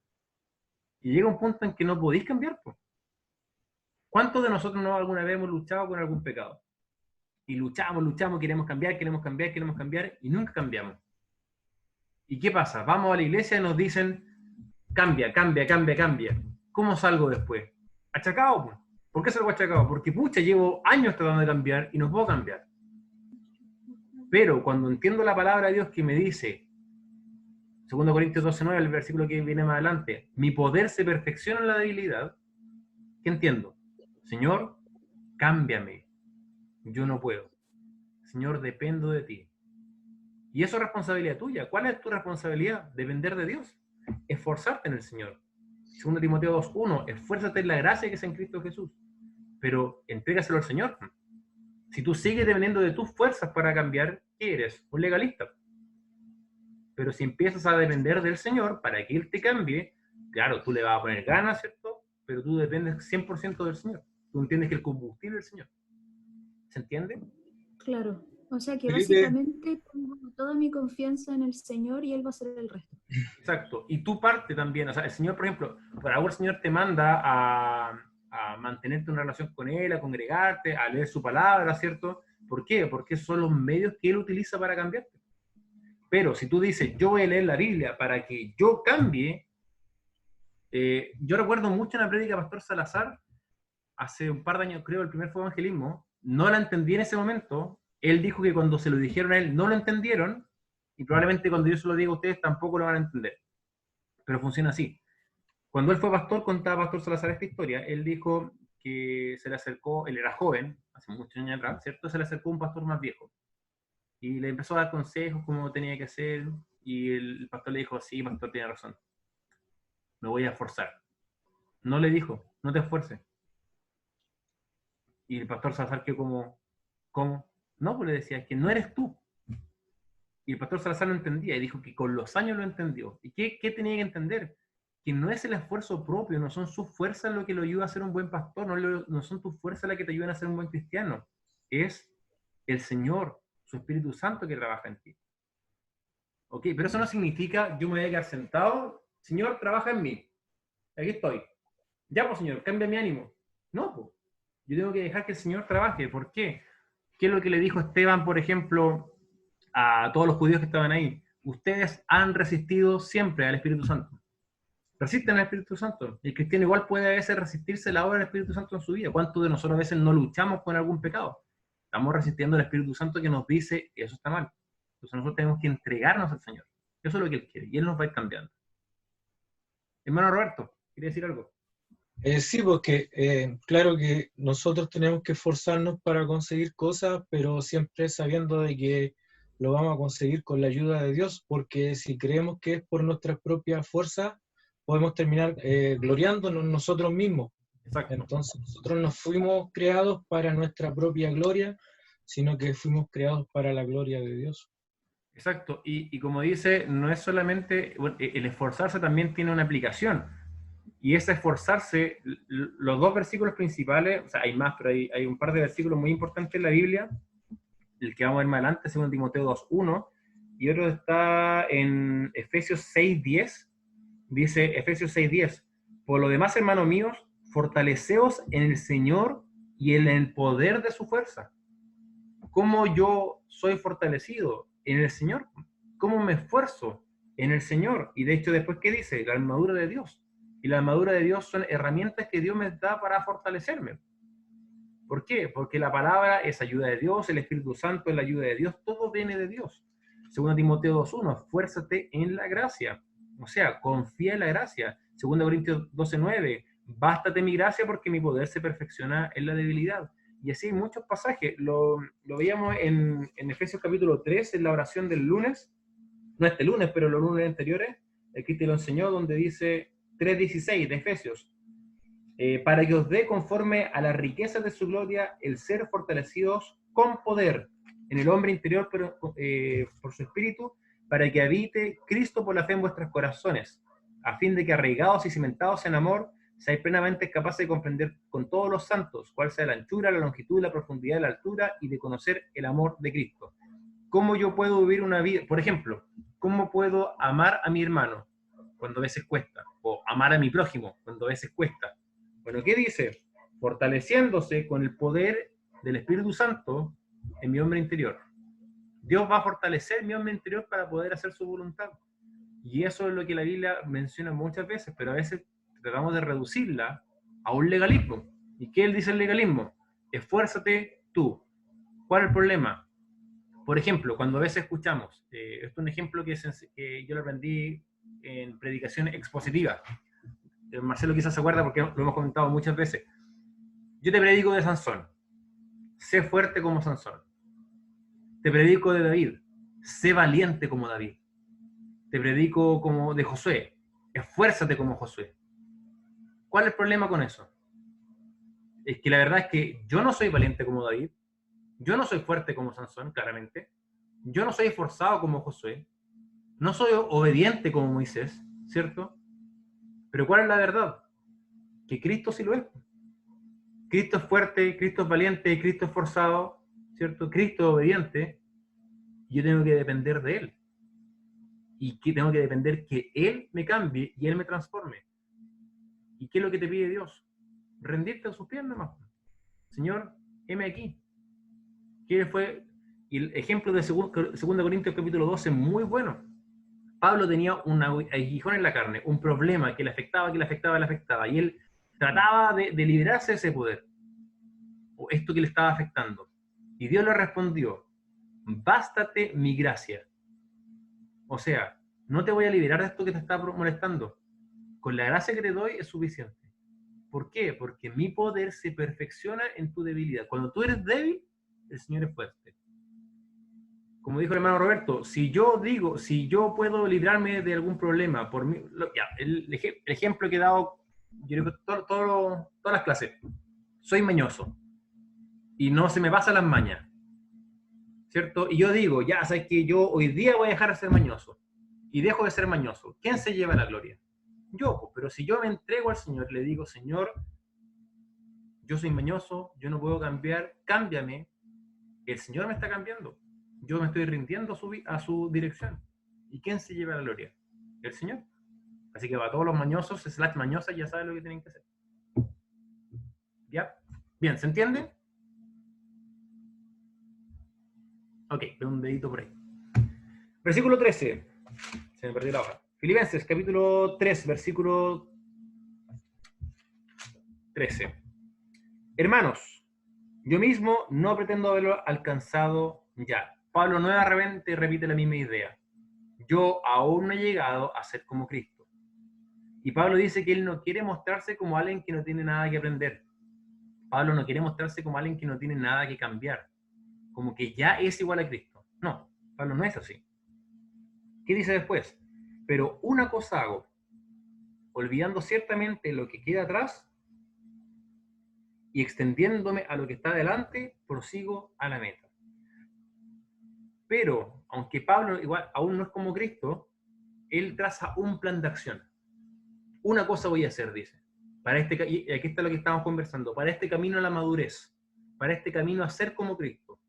y llega un punto en que no podéis cambiar. Pues. ¿Cuántos de nosotros no alguna vez hemos luchado con algún pecado? Y luchamos, queremos cambiar, y nunca cambiamos. ¿Y qué pasa? Vamos a la iglesia y nos dicen, cambia. ¿Cómo salgo después? Achacado, pues. ¿Por qué salgo achacado? Porque, pucha, llevo años tratando de cambiar y no puedo cambiar. Pero cuando entiendo la palabra de Dios que me dice, 2 Corintios 12:9, el versículo que viene más adelante, mi poder se perfecciona en la debilidad, ¿qué entiendo? Señor, cámbiame. Yo no puedo. Señor, dependo de ti. Y eso es responsabilidad tuya. ¿Cuál es tu responsabilidad? Depender de Dios. Esforzarte en el Señor. 2 Timoteo 2:1, esfuérzate en la gracia que es en Cristo Jesús. Pero entrégaselo al Señor. Si tú sigues dependiendo de tus fuerzas para cambiar, ¿qué eres? Un legalista. Pero si empiezas a depender del Señor para que Él te cambie, claro, tú le vas a poner ganas, ¿cierto? Pero tú dependes 100% del Señor. Tú entiendes que el combustible es el Señor. ¿Se entiende? Claro. O sea que Felipe. básicamente pongo toda mi confianza en el Señor y Él va a hacer el resto. Exacto. Y tu parte también. O sea, el Señor, por ejemplo, por algo el Señor te manda a mantenerte en una relación con Él, a congregarte, a leer su palabra, ¿cierto? ¿Por qué? Porque son los medios que Él utiliza para cambiarte. Pero si tú dices, yo voy a leer la Biblia para que yo cambie, yo recuerdo mucho una prédica de Pastor Salazar, hace un par de años, creo, el primer fue evangelismo, no la entendí en ese momento, él dijo que cuando se lo dijeron a él no lo entendieron, y probablemente cuando yo se lo diga a ustedes tampoco lo van a entender. Pero funciona así. Cuando él fue pastor, contaba Pastor Salazar esta historia, él dijo que se le acercó, él era joven, hace muchos años atrás, ¿cierto? Se le acercó un pastor más viejo. Y le empezó a dar consejos, cómo tenía que hacer, y el pastor le dijo, sí, pastor, tiene razón. Me voy a esforzar. No le dijo, no te esfuerces. Y el pastor Salazar quedó como, ¿cómo? No, pues le decía, es que no eres tú. Y el pastor Salazar lo entendía y dijo que con los años lo entendió. ¿Y qué tenía que entender? Que no es el esfuerzo propio, no son sus fuerzas lo que lo ayuda a ser un buen pastor, no son tus fuerzas las que te ayudan a ser un buen cristiano. Es el Señor, su Espíritu Santo que trabaja en ti. Ok, pero eso no significa yo me voy a quedar sentado, Señor, trabaja en mí. Aquí estoy. Ya, pues, Señor, cambia mi ánimo. No, pues. Yo tengo que dejar que el Señor trabaje. ¿Por qué? ¿Qué es lo que le dijo Esteban, por ejemplo, a todos los judíos que estaban ahí? Ustedes han resistido siempre al Espíritu Santo. Resisten al Espíritu Santo. El cristiano igual puede a veces resistirse la obra del Espíritu Santo en su vida. ¿Cuántos de nosotros a veces no luchamos con algún pecado? Estamos resistiendo al Espíritu Santo que nos dice que eso está mal. Entonces nosotros tenemos que entregarnos al Señor. Eso es lo que Él quiere y Él nos va a ir cambiando. Hermano Roberto, ¿quería decir algo? Sí, porque claro que nosotros tenemos que esforzarnos para conseguir cosas, pero siempre sabiendo de que lo vamos a conseguir con la ayuda de Dios, porque si creemos que es por nuestras propias fuerzas, podemos terminar gloriándonos nosotros mismos. Exacto. Entonces nosotros no fuimos creados para nuestra propia gloria, sino que fuimos creados para la gloria de Dios. Exacto. Y como dice, no es solamente, bueno, el esforzarse también tiene una aplicación. Y ese esforzarse, los dos versículos principales, o sea, hay más, pero hay un par de versículos muy importantes en la Biblia, el que vamos a ver más adelante, 2 Timoteo 2:1, y otro está en Efesios 6:10, dice Efesios 6:10, por lo demás, hermanos míos, fortaleceos en el Señor y en el poder de su fuerza. ¿Cómo yo soy fortalecido? En el Señor. ¿Cómo me esfuerzo? En el Señor. Y de hecho, después, ¿qué dice? La armadura de Dios. Y la armadura de Dios son herramientas que Dios me da para fortalecerme. ¿Por qué? Porque la palabra es ayuda de Dios, el Espíritu Santo es la ayuda de Dios, todo viene de Dios. 2 Timoteo 2:1, esfuérzate en la gracia. O sea, confía en la gracia. 2 Corintios 12:9, bástate mi gracia porque mi poder se perfecciona en la debilidad. Y así muchos pasajes. Lo veíamos en Efesios capítulo 3, en la oración del lunes. No este lunes, pero los lunes anteriores. Aquí te lo enseñó, donde dice 3:16 de Efesios. Para que os dé conforme a las riquezas de su gloria el ser fortalecidos con poder en el hombre interior por su espíritu, para que habite Cristo por la fe en vuestros corazones, a fin de que arraigados y cimentados en amor, seáis plenamente capaces de comprender con todos los santos cuál sea la anchura, la longitud, la profundidad, la altura, y de conocer el amor de Cristo. ¿Cómo yo puedo vivir una vida? Por ejemplo, ¿cómo puedo amar a mi hermano cuando a veces cuesta? O amar a mi prójimo cuando a veces cuesta. Bueno, ¿qué dice? Fortaleciéndose con el poder del Espíritu Santo en mi hombre interior. Dios va a fortalecer mi hombre interior para poder hacer su voluntad. Y eso es lo que la Biblia menciona muchas veces, pero a veces tratamos de reducirla a un legalismo. ¿Y qué él dice el legalismo? Esfuérzate tú. ¿Cuál es el problema? Por ejemplo, cuando a veces escuchamos, esto es un ejemplo que yo lo aprendí en predicación expositiva. Marcelo quizás se acuerda porque lo hemos comentado muchas veces. Yo te predico de Sansón. Sé fuerte como Sansón. Te predico de David. Sé valiente como David. Te predico como de Josué. Esfuérzate como Josué. ¿Cuál es el problema con eso? Es que la verdad es que yo no soy valiente como David. Yo no soy fuerte como Sansón, claramente. Yo no soy esforzado como Josué. No soy obediente como Moisés, ¿cierto? Pero ¿cuál es la verdad? Que Cristo sí lo es. Cristo es fuerte, Cristo es valiente, Cristo es esforzado, ¿cierto? Cristo es obediente. Yo tengo que depender de Él. Y que tengo que depender que Él me cambie y Él me transforme. ¿Y qué es lo que te pide Dios? Rendirte a sus pies nomás. Señor, heme aquí. ¿Qué fue? Y el ejemplo de 2 Corintios capítulo 12 es muy bueno. Pablo tenía un aguijón en la carne, un problema que le afectaba, y él trataba de liberarse de ese poder, o esto que le estaba afectando. Y Dios le respondió, bástate mi gracia. O sea, no te voy a liberar de esto que te está molestando. Con la gracia que te doy es suficiente. ¿Por qué? Porque mi poder se perfecciona en tu debilidad. Cuando tú eres débil, el Señor es fuerte. Como dijo el hermano Roberto, si yo puedo librarme de algún problema, por mí, el ejemplo que he dado, yo creo que todas las clases, soy mañoso y no se me pasan las mañas, ¿cierto? Y yo digo, ya sabes que yo hoy día voy a dejar de ser mañoso y dejo de ser mañoso. ¿Quién se lleva la gloria? Yo, pero si yo me entrego al Señor, le digo, Señor, yo soy mañoso, yo no puedo cambiar, cámbiame, el Señor me está cambiando. Yo me estoy rindiendo a su dirección. ¿Y quién se lleva la gloria? El Señor. Así que para todos los mañosos, / mañosas, ya saben lo que tienen que hacer. ¿Ya? Bien, ¿se entiende? Ok, veo un dedito por ahí. Versículo 13. Se me perdió la hoja. Filipenses, capítulo 3, versículo 13. Hermanos, yo mismo no pretendo haberlo alcanzado ya. Pablo nuevamente repite la misma idea. Yo aún no he llegado a ser como Cristo. Y Pablo dice que él no quiere mostrarse como alguien que no tiene nada que aprender. Pablo no quiere mostrarse como alguien que no tiene nada que cambiar. Como que ya es igual a Cristo. No, Pablo no es así. ¿Qué dice después? Pero una cosa hago, olvidando ciertamente lo que queda atrás y extendiéndome a lo que está delante, prosigo a la meta. Pero, aunque Pablo igual aún no es como Cristo, él traza un plan de acción. Una cosa voy a hacer, dice. Y aquí está lo que estamos conversando. Para este camino a la madurez. Para este camino a ser como Cristo.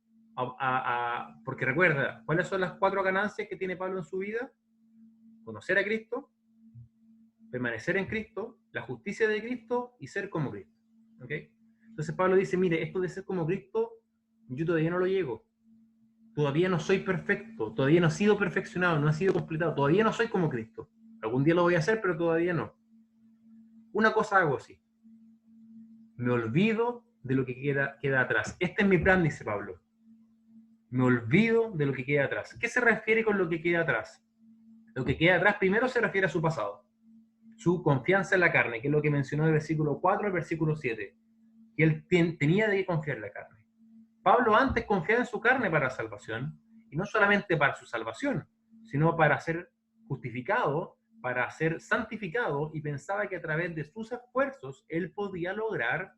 Porque recuerda, ¿cuáles son las 4 ganancias que tiene Pablo en su vida? Conocer a Cristo, permanecer en Cristo, la justicia de Cristo y ser como Cristo. ¿Okay? Entonces Pablo dice, mire, esto de ser como Cristo, yo todavía no lo llego. Todavía no soy perfecto, todavía no he sido perfeccionado, no he sido completado, todavía no soy como Cristo. Algún día lo voy a hacer, pero todavía no. Una cosa hago así. Me olvido de lo que queda atrás. Este es mi plan, dice Pablo. Me olvido de lo que queda atrás. ¿Qué se refiere con lo que queda atrás? Lo que queda atrás primero se refiere a su pasado. Su confianza en la carne, que es lo que mencionó del versículo 4 al versículo 7. Que él tenía de confiar en la carne. Pablo antes confiaba en su carne para salvación, y no solamente para su salvación, sino para ser justificado, para ser santificado, y pensaba que a través de sus esfuerzos él podía lograr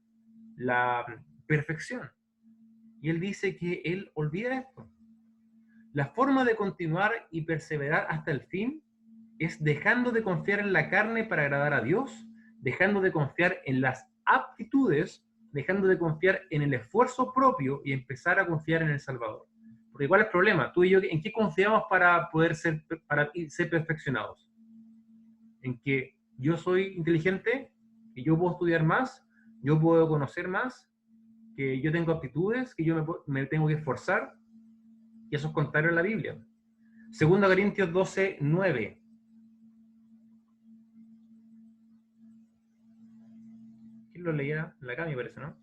la perfección. Y él dice que él olvida esto. La forma de continuar y perseverar hasta el fin es dejando de confiar en la carne para agradar a Dios, dejando de confiar en las aptitudes, dejando de confiar en el esfuerzo propio y empezar a confiar en el Salvador. Porque ¿cuál es el problema? Tú y yo, ¿en qué confiamos para poder ser perfeccionados? En que yo soy inteligente, que yo puedo estudiar más, yo puedo conocer más, que yo tengo aptitudes, que yo me tengo que esforzar, y eso es contrario a la Biblia. 2 Corintios 12, 9. ¿Quién lo leía? La Cami parece, ¿no?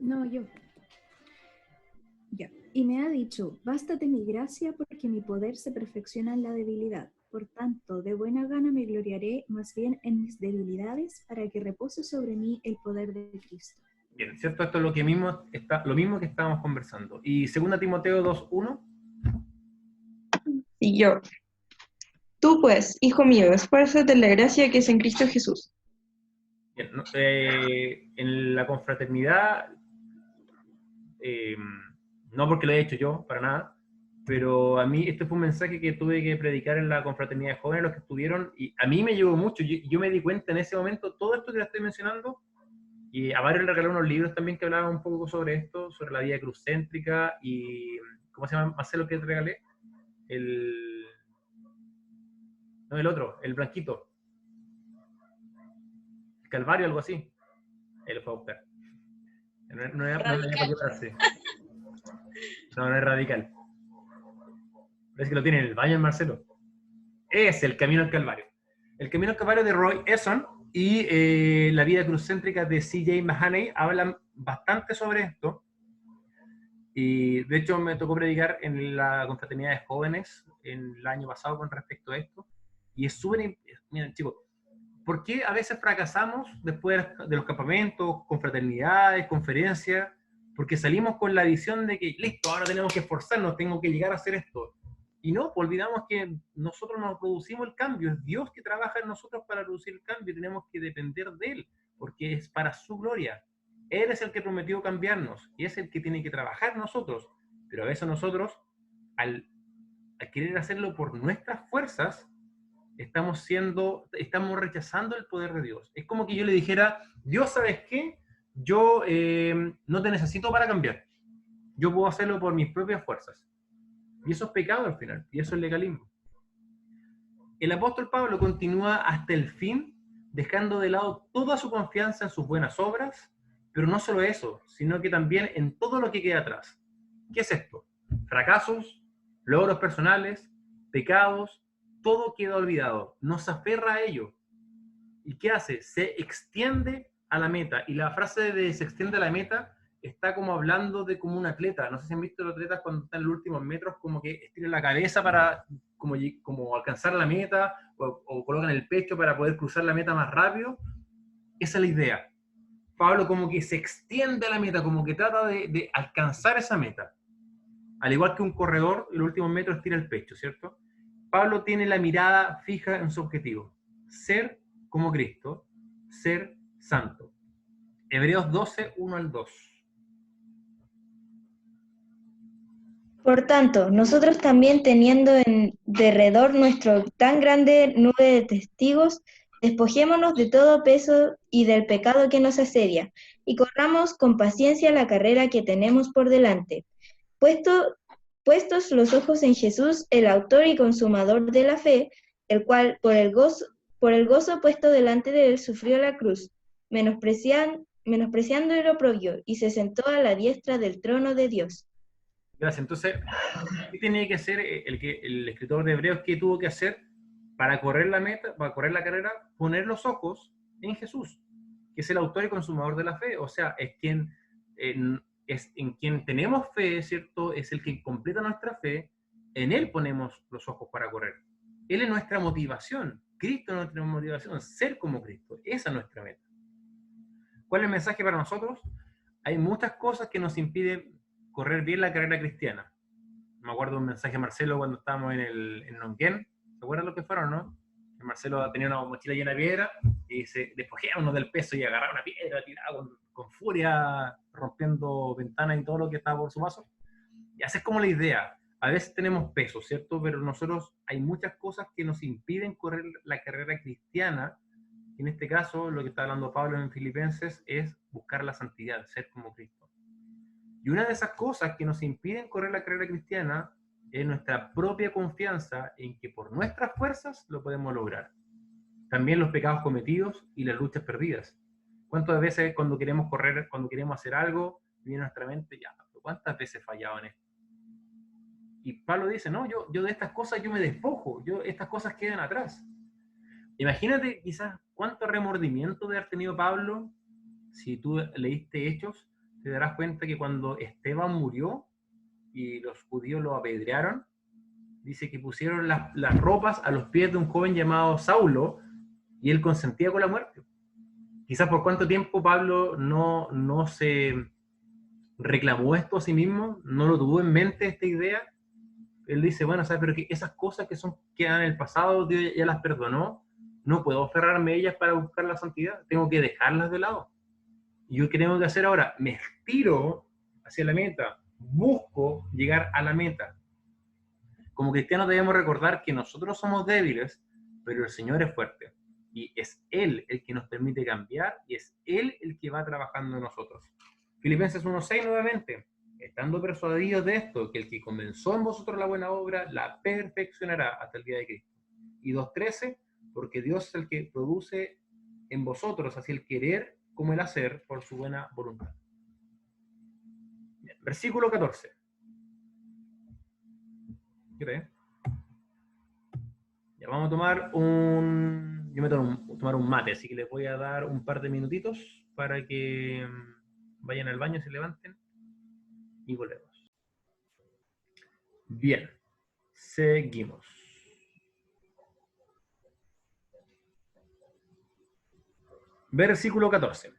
No, yo. Ya. Y me ha dicho, bástate mi gracia porque mi poder se perfecciona en la debilidad. Por tanto, de buena gana me gloriaré más bien en mis debilidades para que repose sobre mí el poder de Cristo. Bien, ¿cierto? Esto es lo mismo que estábamos conversando. Y 2 Timoteo 2:1. Y yo. Tú pues, hijo mío, esfuérzate en la gracia que es en Cristo Jesús. Bien, en la confraternidad, no porque lo he hecho yo, para nada, pero a mí este fue un mensaje que tuve que predicar en la confraternidad de jóvenes, los que estuvieron, y a mí me llegó mucho. Yo me di cuenta en ese momento, todo esto que le estoy mencionando, y a varios le regalé unos libros también que hablaban un poco sobre esto, sobre la vida cruzcéntrica, y ¿cómo se llama Marcelo que te regalé? El otro, el blanquito. El Calvario, algo así. Él lo fue a buscar. No es radical. Parece que lo tiene en el baño en Marcelo. Es el Camino al Calvario. El Camino al Calvario de Roy Esson y la vida cruzcéntrica de C.J. Mahaney hablan bastante sobre esto. Y de hecho me tocó predicar en la confraternidad de jóvenes el año pasado con respecto a esto. Y es súper... Miren, chicos, ¿por qué a veces fracasamos después de los campamentos, confraternidades, conferencias? Porque salimos con la visión de que, listo, ahora tenemos que esforzarnos, tengo que llegar a hacer esto. Y no, pues olvidamos que nosotros no producimos el cambio, es Dios que trabaja en nosotros para producir el cambio, tenemos que depender de Él, porque es para su gloria. Él es el que prometió cambiarnos, y es el que tiene que trabajar en nosotros, pero a veces nosotros, al querer hacerlo por nuestras fuerzas, estamos rechazando el poder de Dios. Es como que yo le dijera, Dios, ¿sabes qué? Yo no te necesito para cambiar. Yo puedo hacerlo por mis propias fuerzas. Y eso es pecado al final, y eso es legalismo. El apóstol Pablo continúa hasta el fin, dejando de lado toda su confianza en sus buenas obras, pero no solo eso, sino que también en todo lo que queda atrás. ¿Qué es esto? Fracasos, logros personales, pecados, todo queda olvidado. No se aferra a ello. ¿Y qué hace? Se extiende a la meta. Y la frase de se extiende a la meta está como hablando de como un atleta. No sé si han visto los atletas cuando están en los últimos metros, como que estiran la cabeza para como alcanzar la meta, o colocan el pecho para poder cruzar la meta más rápido. Esa es la idea. Pablo como que se extiende a la meta, como que trata de alcanzar esa meta. Al igual que un corredor, en los últimos metros estira el pecho, ¿cierto? Pablo tiene la mirada fija en su objetivo. Ser como Cristo, ser santo. Hebreos 12, 1 al 2. Por tanto, nosotros también teniendo en derredor nuestro tan grande nube de testigos, despojémonos de todo peso y del pecado que nos asedia, y corramos con paciencia la carrera que tenemos por delante. Puestos los ojos en Jesús, el autor y consumador de la fe, el cual por el gozo puesto delante de él sufrió la cruz, menospreciando el oprobio, y se sentó a la diestra del trono de Dios. Gracias. Entonces, ¿qué tenía que hacer el escritor de Hebreos? ¿Qué tuvo que hacer para correr la meta, para correr la carrera? Poner los ojos en Jesús, que es el autor y consumador de la fe. O sea, es en quien tenemos fe, ¿cierto? Es el que completa nuestra fe. En Él ponemos los ojos para correr. Él es nuestra motivación. Cristo es nuestra motivación. Ser como Cristo. Esa es nuestra meta. ¿Cuál es el mensaje para nosotros? Hay muchas cosas que nos impiden correr bien la carrera cristiana. Me acuerdo un mensaje de Marcelo cuando estábamos en Nonquén. ¿Se acuerdan lo que fueron, no? Que Marcelo tenía una mochila llena de piedra y dice, despojémonos del peso, y agarraba una piedra, tiraba con furia, rompiendo ventanas y todo lo que estaba por su paso. Y esa es como la idea. A veces tenemos peso, ¿cierto? Pero nosotros hay muchas cosas que nos impiden correr la carrera cristiana. Y en este caso, lo que está hablando Pablo en Filipenses es buscar la santidad, ser como Cristo. Y una de esas cosas que nos impiden correr la carrera cristiana es nuestra propia confianza en que por nuestras fuerzas lo podemos lograr. También los pecados cometidos y las luchas perdidas. ¿Cuántas veces cuando queremos correr, cuando queremos hacer algo, viene a nuestra mente, ya, ¿cuántas veces he fallado en esto? Y Pablo dice, no, yo de estas cosas yo me despojo, estas cosas quedan atrás. Imagínate quizás cuánto remordimiento de haber tenido Pablo, si tú leíste Hechos, te darás cuenta que cuando Esteban murió y los judíos lo apedrearon, dice que pusieron las ropas a los pies de un joven llamado Saulo y él consentía con la muerte. Quizás por cuánto tiempo Pablo no se reclamó esto a sí mismo, no lo tuvo en mente esta idea. Él dice, bueno, ¿sabes? Pero que esas cosas que quedan en el pasado, Dios ya las perdonó, no puedo aferrarme a ellas para buscar la santidad, tengo que dejarlas de lado. ¿Y yo qué tengo que hacer ahora? Me estiro hacia la meta, busco llegar a la meta. Como cristianos debemos recordar que nosotros somos débiles, pero el Señor es fuerte. Y es Él el que nos permite cambiar, y es Él el que va trabajando en nosotros. Filipenses 1:6 nuevamente, estando persuadidos de esto, que el que comenzó en vosotros la buena obra, la perfeccionará hasta el día de Cristo. Y 2:13, porque Dios es el que produce en vosotros, así el querer como el hacer por su buena voluntad. Bien, versículo 14. ¿Qué crees? Ya vamos a tomar yo me tomo tomar un mate, así que les voy a dar un par de minutitos para que vayan al baño, se levanten y volvemos. Bien, seguimos. Versículo 14.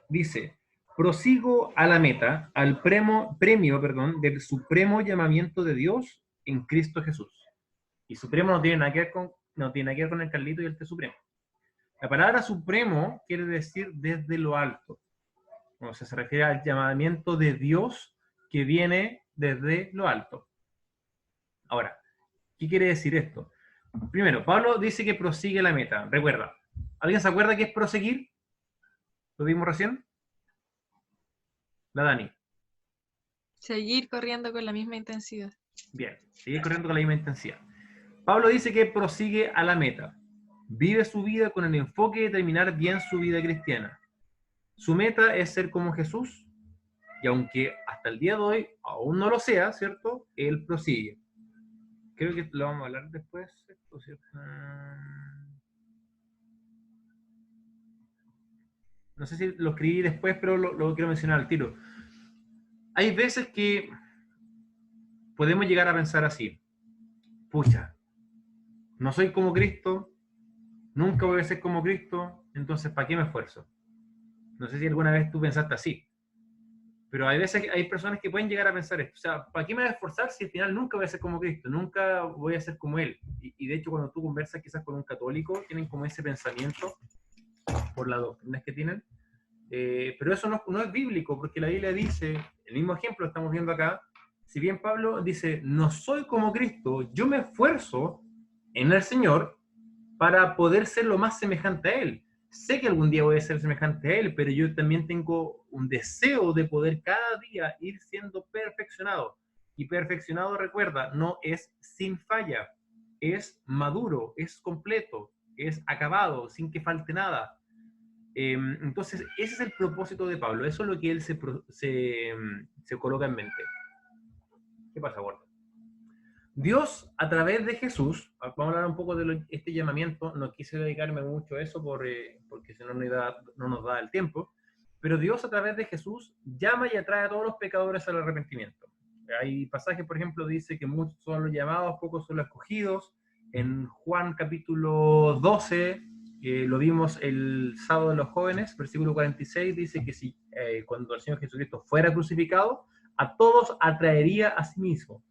Dice, prosigo a la meta, al premio, del supremo llamamiento de Dios en Cristo Jesús. Y supremo no tiene nada que ver con el Carlito y el Té Supremo. La palabra supremo quiere decir desde lo alto. O sea, se refiere al llamamiento de Dios que viene desde lo alto. Ahora, ¿qué quiere decir esto? Primero, Pablo dice que prosigue la meta. Recuerda, ¿alguien se acuerda qué es proseguir? ¿Lo vimos recién? La Dani. Seguir corriendo con la misma intensidad. Bien, sigue corriendo con la misma intensidad. Pablo dice que prosigue a la meta. Vive su vida con el enfoque de terminar bien su vida cristiana. Su meta es ser como Jesús, y aunque hasta el día de hoy aún no lo sea, ¿cierto? Él prosigue. Creo que lo vamos a hablar después, ¿cierto? No sé si lo escribí después, pero lo quiero mencionar al tiro. Hay veces que podemos llegar a pensar así. Pucha, no soy como Cristo, nunca voy a ser como Cristo, entonces ¿para qué me esfuerzo? No sé si alguna vez tú pensaste así, pero hay veces que hay personas que pueden llegar a pensar esto. O sea, ¿para qué me voy a esforzar si al final nunca voy a ser como Cristo? Nunca voy a ser como Él. Y de hecho, cuando tú conversas quizás con un católico, tienen como ese pensamiento por las doctrinas que tienen. Pero eso no es bíblico, porque la Biblia dice, el mismo ejemplo lo estamos viendo acá, si bien Pablo dice, no soy como Cristo, yo me esfuerzo en el Señor para poder ser lo más semejante a Él. Sé que algún día voy a ser semejante a Él, pero yo también tengo un deseo de poder cada día ir siendo perfeccionado. Y perfeccionado, recuerda, no es sin falla, es maduro, es completo, es acabado, sin que falte nada. Entonces, ese es el propósito de Pablo, eso es lo que él se coloca en mente. ¿Qué pasa, Gordo? Dios, a través de Jesús, vamos a hablar un poco de este llamamiento, no quise dedicarme mucho a eso porque si no no nos da el tiempo, pero Dios a través de Jesús llama y atrae a todos los pecadores al arrepentimiento. Hay pasajes, por ejemplo, dice que muchos son los llamados, pocos son los escogidos. En Juan capítulo 12, lo vimos el sábado de los jóvenes, versículo 46, dice que si cuando el Señor Jesucristo fuera crucificado, a todos atraería a sí mismo.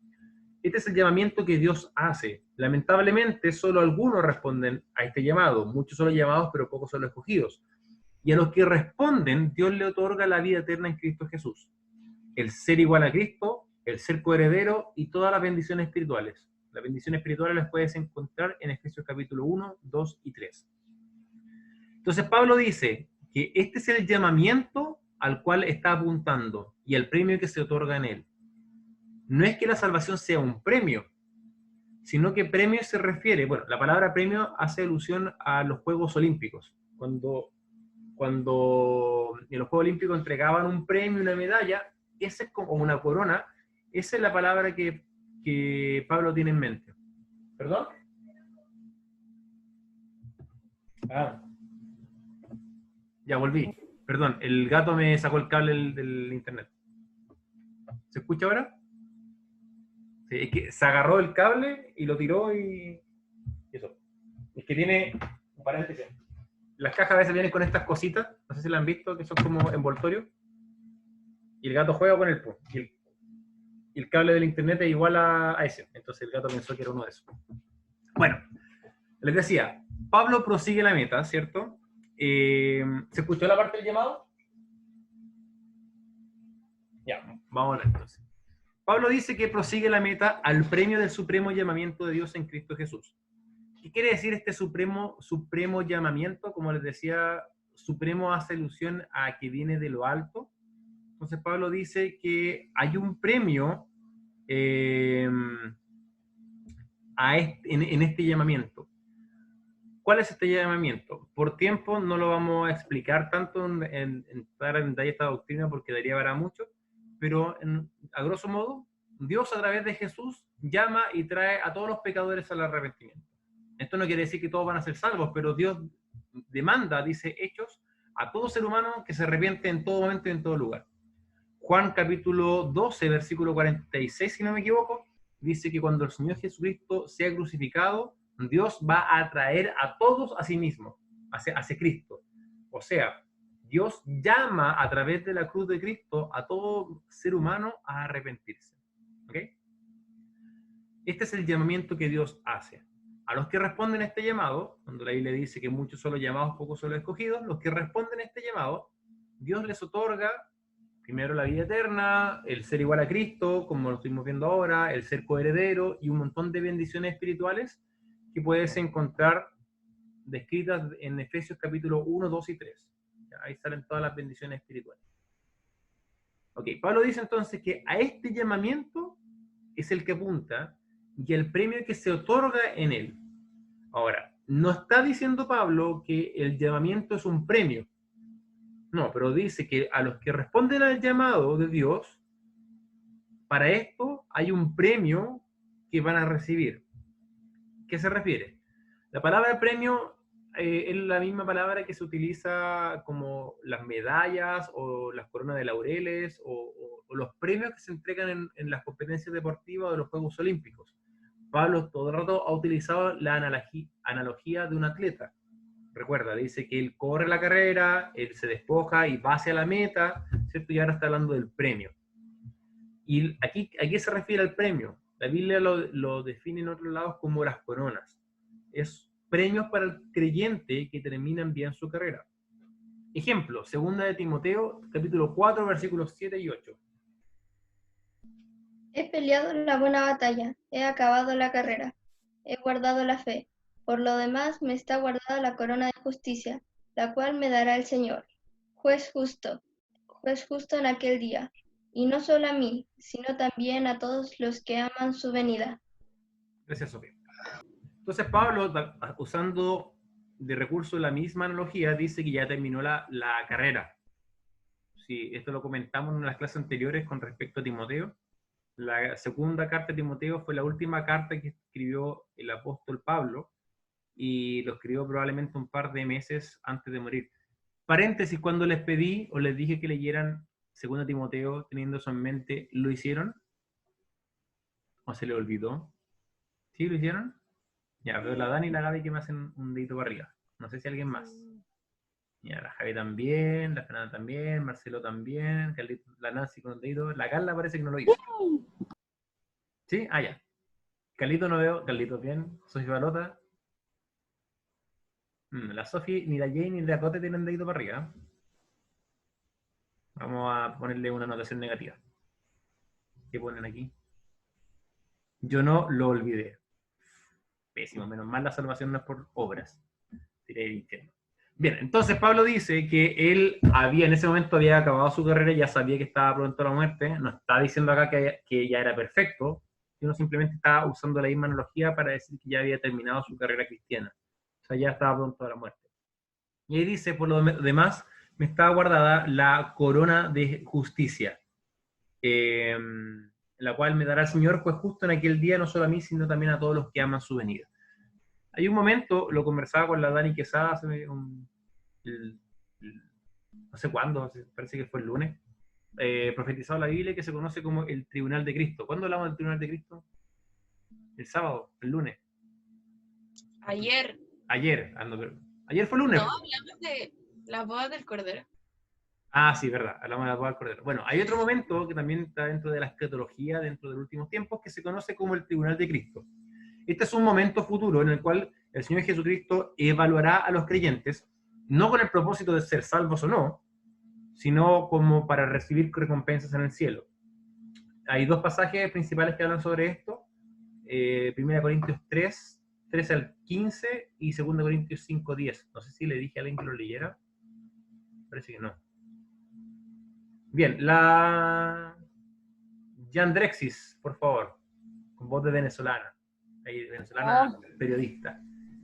Este es el llamamiento que Dios hace. Lamentablemente, solo algunos responden a este llamado. Muchos son los llamados, pero pocos son los escogidos. Y a los que responden, Dios le otorga la vida eterna en Cristo Jesús. El ser igual a Cristo, el ser coheredero y todas las bendiciones espirituales. Las bendiciones espirituales las puedes encontrar en Efesios capítulo 1, 2 y 3. Entonces Pablo dice que este es el llamamiento al cual está apuntando y el premio que se otorga en él. No es que la salvación sea un premio, sino que premio se refiere, bueno, la palabra premio hace alusión a los Juegos Olímpicos. Cuando en los Juegos Olímpicos entregaban un premio, una medalla, esa es como una corona, esa es la palabra que Pablo tiene en mente. ¿Perdón? Ya volví. Perdón, el gato me sacó el cable del internet. ¿Se escucha ahora? Sí, es que se agarró el cable y lo tiró y eso. Es que tiene un paréntesis. Las cajas a veces vienen con estas cositas, no sé si las han visto, que son como envoltorios. Y el gato juega con el y el cable del internet es igual a ese. Entonces el gato pensó que era uno de esos. Bueno, les decía, Pablo prosigue la meta, ¿cierto? ¿Se escuchó la parte del llamado? Ya, vamos a ver entonces. Pablo dice que prosigue la meta al premio del supremo llamamiento de Dios en Cristo Jesús. ¿Qué quiere decir este supremo llamamiento? Como les decía, supremo hace alusión a que viene de lo alto. Entonces Pablo dice que hay un premio en este llamamiento. ¿Cuál es este llamamiento? Por tiempo no lo vamos a explicar tanto en entrar en detalle esta doctrina porque daría para mucho, pero a grosso modo, Dios a través de Jesús llama y trae a todos los pecadores al arrepentimiento. Esto no quiere decir que todos van a ser salvos, pero Dios demanda, dice Hechos, a todo ser humano que se arrepiente en todo momento y en todo lugar. Juan capítulo 12, versículo 46, si no me equivoco, dice que cuando el Señor Jesucristo sea crucificado, Dios va a traer a todos a sí mismo, hacia Cristo. O sea, Dios llama a través de la cruz de Cristo a todo ser humano a arrepentirse. ¿Ok? Este es el llamamiento que Dios hace. A los que responden a este llamado, cuando la Biblia dice que muchos son los llamados, pocos son los escogidos, los que responden a este llamado, Dios les otorga primero la vida eterna, el ser igual a Cristo, como lo estuvimos viendo ahora, el ser coheredero y un montón de bendiciones espirituales que puedes encontrar descritas en Efesios capítulo 1, 2 y 3. Ahí salen todas las bendiciones espirituales. Ok, Pablo dice entonces que a este llamamiento es el que apunta y el premio que se otorga en él. Ahora, no está diciendo Pablo que el llamamiento es un premio. No, pero dice que a los que responden al llamado de Dios, para esto hay un premio que van a recibir. ¿Qué se refiere? La palabra premio es la misma palabra que se utiliza como las medallas o las coronas de laureles o los premios que se entregan en las competencias deportivas o de los Juegos Olímpicos. Pablo todo el rato ha utilizado la analogía de un atleta. Recuerda, dice que él corre la carrera, él se despoja y va hacia la meta, ¿cierto? Y ahora está hablando del premio. Y aquí, ¿a qué se refiere al premio? La Biblia lo define en otros lados como las coronas. Es premios para el creyente que terminan bien su carrera. Ejemplo, 2 de Timoteo, capítulo 4, versículos 7 y 8. He peleado la buena batalla, he acabado la carrera, he guardado la fe. Por lo demás me está guardada la corona de justicia, la cual me dará el Señor, juez justo en aquel día, y no solo a mí, sino también a todos los que aman su venida. Gracias, Sofía. Entonces Pablo, usando de recurso la misma analogía, dice que ya terminó la carrera. Sí, esto lo comentamos en las clases anteriores con respecto a Timoteo. La segunda carta de Timoteo fue la última carta que escribió el apóstol Pablo y lo escribió probablemente un par de meses antes de morir. Paréntesis, cuando les pedí o les dije que leyeran 2 Timoteo teniendo eso en mente, ¿lo hicieron? ¿O se le olvidó? ¿Sí lo hicieron? Ya, veo la Dani y la Gaby que me hacen un dedito para arriba. No sé si alguien más. Ya, la Javi también, la Fernanda también, Marcelo también, Carlito, la Nancy con un dedito. La Carla parece que no lo hizo. ¿Sí? Ah, ya. Carlito no veo. Carlito bien. Sofía Balota. La Sofi, ni la Jane ni la Cote tienen dedito para arriba. Vamos a ponerle una anotación negativa. ¿Qué ponen aquí? Yo no lo olvidé. Pésimo, menos mal la salvación no es por obras. Tiré el infierno. Bien, entonces Pablo dice que él en ese momento había acabado su carrera, ya sabía que estaba pronto a la muerte, no está diciendo acá que ya era perfecto, sino simplemente estaba usando la misma analogía para decir que ya había terminado su carrera cristiana. O sea, ya estaba pronto a la muerte. Y ahí dice, por lo demás, me está guardada la corona de justicia, la cual me dará el Señor, pues justo en aquel día, no solo a mí, sino también a todos los que aman su venida. Hay un momento, lo conversaba con la Dani Quesada hace no sé cuándo, parece que fue el lunes, profetizado en la Biblia que se conoce como el Tribunal de Cristo. ¿Cuándo hablamos del Tribunal de Cristo? El sábado, el lunes. Ayer. Ayer fue lunes. No, hablamos de la boda del Cordero. Ah, sí, verdad, hablamos de la boda del Cordero. Bueno, hay otro momento que también está dentro de la escatología, dentro de los últimos tiempos, que se conoce como el Tribunal de Cristo. Este es un momento futuro en el cual el Señor Jesucristo evaluará a los creyentes, no con el propósito de ser salvos o no, sino como para recibir recompensas en el cielo. Hay 2 pasajes principales que hablan sobre esto. 1 Corintios 3, 13 al 15 y 2 Corintios 5, 10. No sé si le dije a alguien que lo leyera. Parece que no. Bien, Jan Drexis, por favor, con voz de venezolana. Venezolana periodista.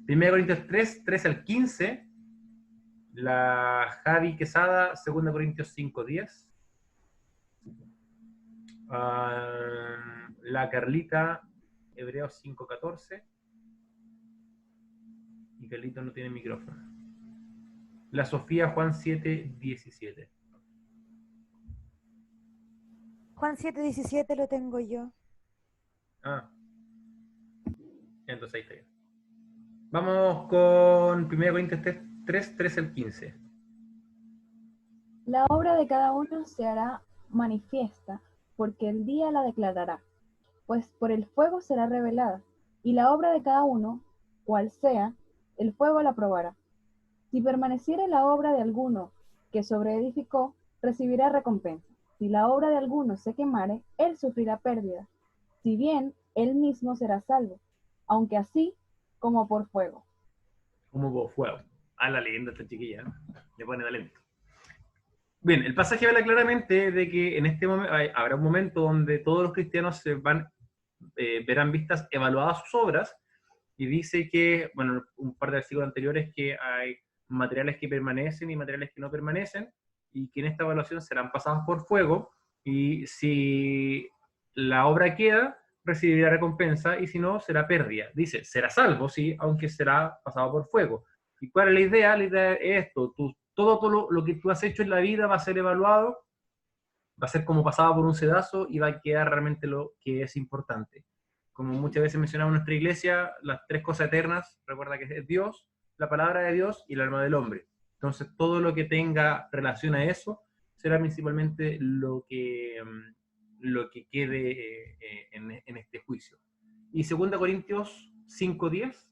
1 Corintios 3, 13 al 15. La Javi Quesada, 2 Corintios 5, 10. La Carlita, Hebreos 5, 14. Y Carlito no tiene micrófono. La Sofía, Juan 7, 17. Juan 7:17 lo tengo yo. Ah. Entonces ahí está bien. Vamos con 1 Corintios 3, 13 al 15. La obra de cada uno se hará manifiesta, porque el día la declarará, pues por el fuego será revelada, y la obra de cada uno, cual sea, el fuego la probará. Si permaneciere la obra de alguno que sobreedificó, recibirá recompensa. Si la obra de alguno se quemare, él sufrirá pérdida. Si bien, él mismo será salvo, aunque así como por fuego. Como por fuego. Ah, la leyenda esta chiquilla, ¿no? Le pone talento. Bien, el pasaje habla claramente de que en este momento habrá un momento donde todos los cristianos se van verán vistas evaluadas sus obras, y dice que, bueno, un par de versículos anteriores, que hay materiales que permanecen y materiales que no permanecen, y que en esta evaluación serán pasados por fuego, y si la obra queda, recibirá recompensa, y si no, será pérdida. Dice, será salvo, sí, aunque será pasado por fuego. ¿Y cuál es la idea? La idea es esto: todo lo que tú has hecho en la vida va a ser evaluado, va a ser como pasado por un sedazo, y va a quedar realmente lo que es importante. Como muchas veces mencionamos en nuestra iglesia, las tres cosas eternas, recuerda que es Dios, la palabra de Dios y el alma del hombre. Entonces, todo lo que tenga relación a eso será principalmente lo que quede en este juicio. Y 2 Corintios 5:10.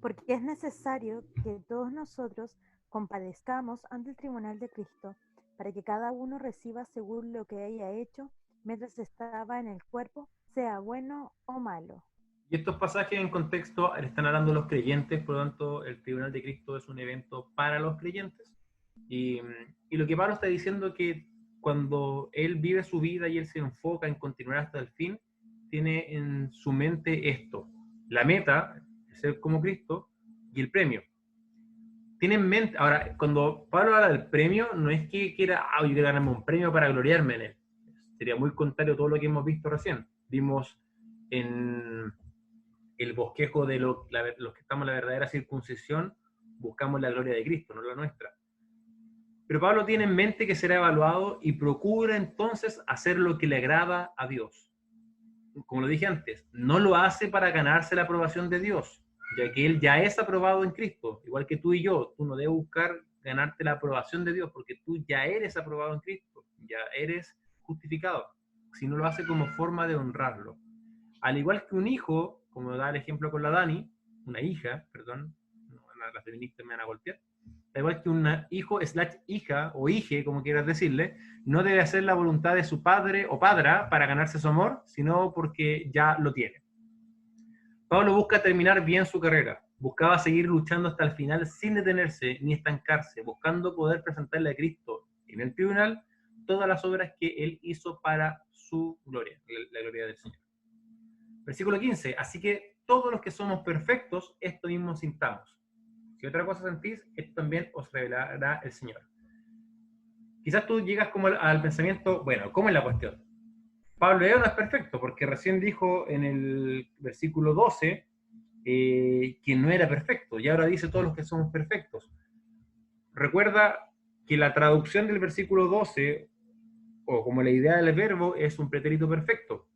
Porque es necesario que todos nosotros compadezcamos ante el tribunal de Cristo, para que cada uno reciba según lo que haya hecho mientras estaba en el cuerpo, sea bueno o malo. Y estos pasajes en contexto están hablando de los creyentes, por lo tanto el tribunal de Cristo es un evento para los creyentes. Y lo que Pablo está diciendo es que cuando él vive su vida y él se enfoca en continuar hasta el fin, tiene en su mente esto: la meta es ser como Cristo y el premio. Tiene en mente, ahora, cuando Pablo habla del premio, no es que quiera, yo quiero ganarme un premio para gloriarme en él. Sería muy contrario a todo lo que hemos visto recién. Vimos en el bosquejo de los que estamos en la verdadera circuncisión, buscamos la gloria de Cristo, no la nuestra. Pero Pablo tiene en mente que será evaluado y procura entonces hacer lo que le agrada a Dios. Como lo dije antes, no lo hace para ganarse la aprobación de Dios, ya que él ya es aprobado en Cristo, igual que tú y yo. Tú no debes buscar ganarte la aprobación de Dios, porque tú ya eres aprobado en Cristo, ya eres justificado, sino lo hace como forma de honrarlo. Al igual que un hijo, como da el ejemplo con la Dani, una hija, perdón, las feministas me van a golpear, al igual que un hijo / hija o hije, como quieras decirle, no debe hacer la voluntad de su padre o padra para ganarse su amor, sino porque ya lo tiene. Pablo busca terminar bien su carrera, buscaba seguir luchando hasta el final sin detenerse ni estancarse, buscando poder presentarle a Cristo en el tribunal todas las obras que él hizo para su gloria, la gloria del Señor. Versículo 15, así que todos los que somos perfectos, esto mismo sintamos. Si otra cosa sentís, esto también os revelará el Señor. Quizás tú llegas como al pensamiento, bueno, ¿cómo es la cuestión? Pablo ya no es perfecto, porque recién dijo en el versículo 12 que no era perfecto, y ahora dice todos los que somos perfectos. Recuerda que la traducción del versículo 12, o como la idea del verbo, es un pretérito perfecto.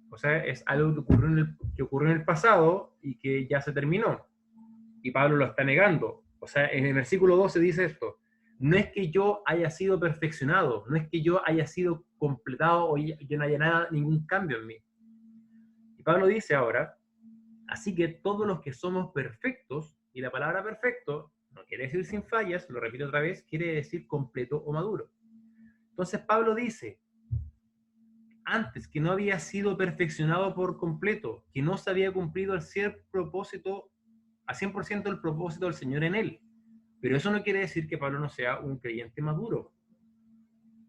O sea, es algo que ocurrió en el pasado y que ya se terminó. Y Pablo lo está negando. O sea, en el versículo 12 dice esto: no es que yo haya sido perfeccionado, no es que yo haya sido completado o yo no haya ningún cambio en mí. Y Pablo dice ahora, así que todos los que somos perfectos, y la palabra perfecto no quiere decir sin fallas, lo repito otra vez, quiere decir completo o maduro. Entonces Pablo dice, antes, que no había sido perfeccionado por completo, que no se había cumplido al 100% el propósito del Señor en él. Pero eso no quiere decir que Pablo no sea un creyente maduro.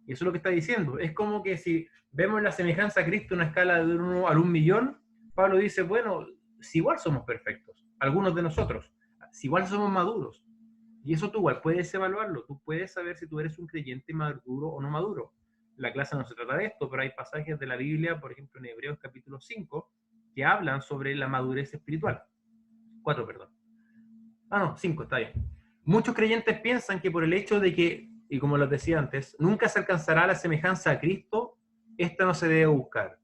Y eso es lo que está diciendo. Es como que si vemos la semejanza a Cristo en una escala de 1 al 1.000.000, Pablo dice, bueno, si igual somos perfectos, algunos de nosotros, si igual somos maduros. Y eso tú igual puedes evaluarlo. Tú puedes saber si tú eres un creyente maduro o no maduro. La clase no se trata de esto, pero hay pasajes de la Biblia, por ejemplo en Hebreos capítulo 5, que hablan sobre la madurez espiritual. 4, perdón. 5, está bien. Muchos creyentes piensan que por el hecho de que, y como les decía antes, nunca se alcanzará la semejanza a Cristo, esta no se debe buscar.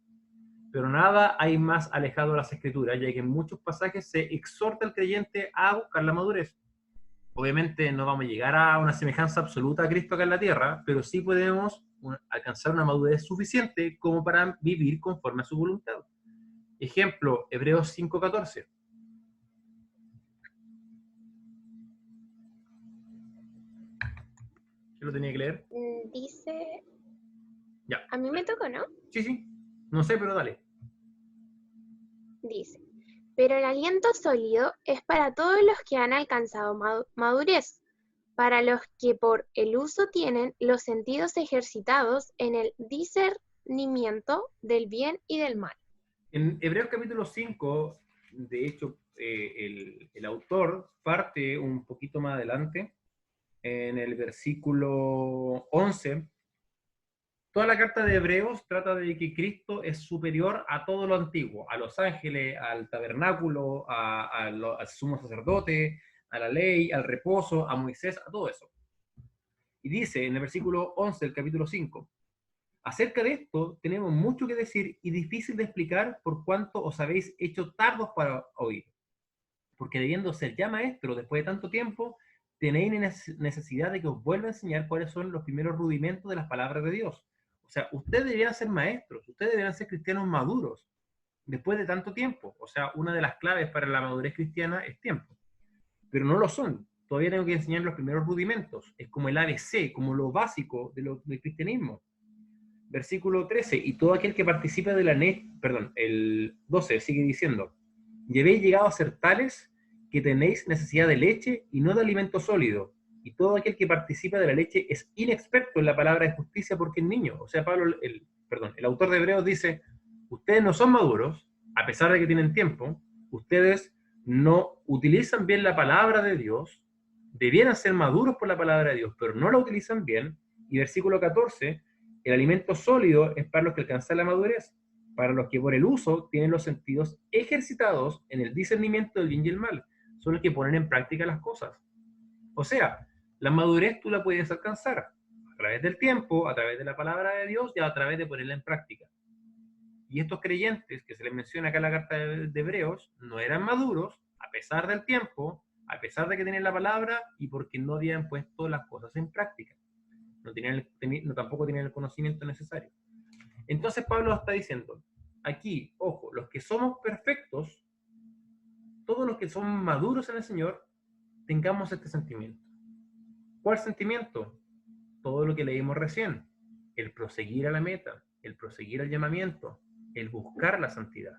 Pero nada hay más alejado de las Escrituras, ya que en muchos pasajes se exhorta al creyente a buscar la madurez. Obviamente no vamos a llegar a una semejanza absoluta a Cristo acá en la tierra, pero sí podemos alcanzar una madurez suficiente como para vivir conforme a su voluntad. Ejemplo, Hebreos 5:14. ¿Qué lo tenía que leer? Dice... Ya. A mí me toca, ¿no? Sí. No sé, pero dale. Dice, pero el aliento sólido es para todos los que han alcanzado madurez, para los que por el uso tienen los sentidos ejercitados en el discernimiento del bien y del mal. En Hebreos capítulo 5, de hecho, el autor parte un poquito más adelante, en el versículo 11. Toda la carta de Hebreos trata de que Cristo es superior a todo lo antiguo, a los ángeles, al tabernáculo, al sumo sacerdote, a la ley, al reposo, a Moisés, a todo eso. Y dice en el versículo 11 del capítulo 5, acerca de esto tenemos mucho que decir y difícil de explicar por cuanto os habéis hecho tardos para oír. Porque debiendo ser ya maestros después de tanto tiempo, tenéis necesidad de que os vuelva a enseñar cuáles son los primeros rudimentos de las palabras de Dios. O sea, ustedes deberían ser maestros, ustedes deberían ser cristianos maduros después de tanto tiempo. O sea, una de las claves para la madurez cristiana es tiempo. Pero no lo son. Todavía tengo que enseñar los primeros rudimentos. Es como el ABC, como lo básico del cristianismo. Versículo 13, y todo aquel que participe de la el 12 sigue diciendo, y habéis llegado a ser tales que tenéis necesidad de leche y no de alimento sólido, y todo aquel que participa de la leche es inexperto en la palabra de justicia porque es niño. O sea, Pablo, el autor de Hebreos dice, ustedes no son maduros, a pesar de que tienen tiempo, ustedes no utilizan bien la palabra de Dios, debieran ser maduros por la palabra de Dios, pero no la utilizan bien. Y versículo 14, el alimento sólido es para los que alcanzan la madurez, para los que por el uso tienen los sentidos ejercitados en el discernimiento del bien y el mal, son los que ponen en práctica las cosas. O sea, la madurez tú la puedes alcanzar a través del tiempo, a través de la palabra de Dios y a través de ponerla en práctica. Y estos creyentes que se les menciona acá en la carta de Hebreos no eran maduros a pesar del tiempo, a pesar de que tenían la palabra y porque no habían puesto las cosas en práctica. Tampoco tenían el conocimiento necesario. Entonces Pablo está diciendo, aquí, ojo, los que somos perfectos, todos los que somos maduros en el Señor, tengamos este sentimiento. ¿Cuál sentimiento? Todo lo que leímos recién. El proseguir a la meta, el proseguir al llamamiento, el buscar la santidad.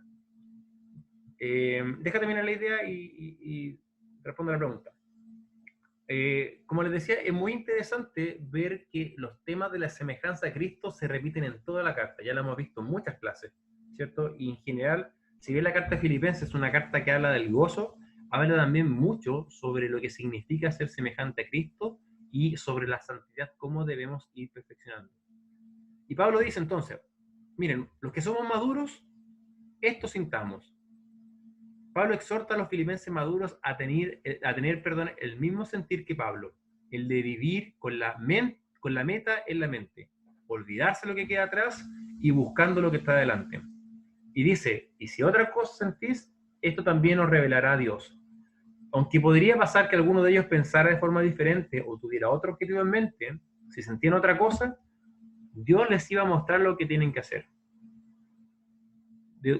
Deja terminar la idea y respondo a la pregunta. Como les decía, es muy interesante ver que los temas de la semejanza a Cristo se repiten en toda la carta. Ya lo hemos visto en muchas clases, ¿cierto? Y en general, si bien la carta de Filipenses es una carta que habla del gozo, habla también mucho sobre lo que significa ser semejante a Cristo y sobre la santidad, cómo debemos ir perfeccionando. Y Pablo dice entonces, miren, los que somos maduros, esto sintamos. Pablo exhorta a los filipenses maduros a tener el mismo sentir que Pablo, el de vivir con la meta en la mente, olvidarse lo que queda atrás y buscando lo que está adelante. Y dice, y si otra cosa sentís, esto también os revelará a Dios. Aunque podría pasar que alguno de ellos pensara de forma diferente o tuviera otro objetivo en mente, si sentían otra cosa, Dios les iba a mostrar lo que tienen que hacer.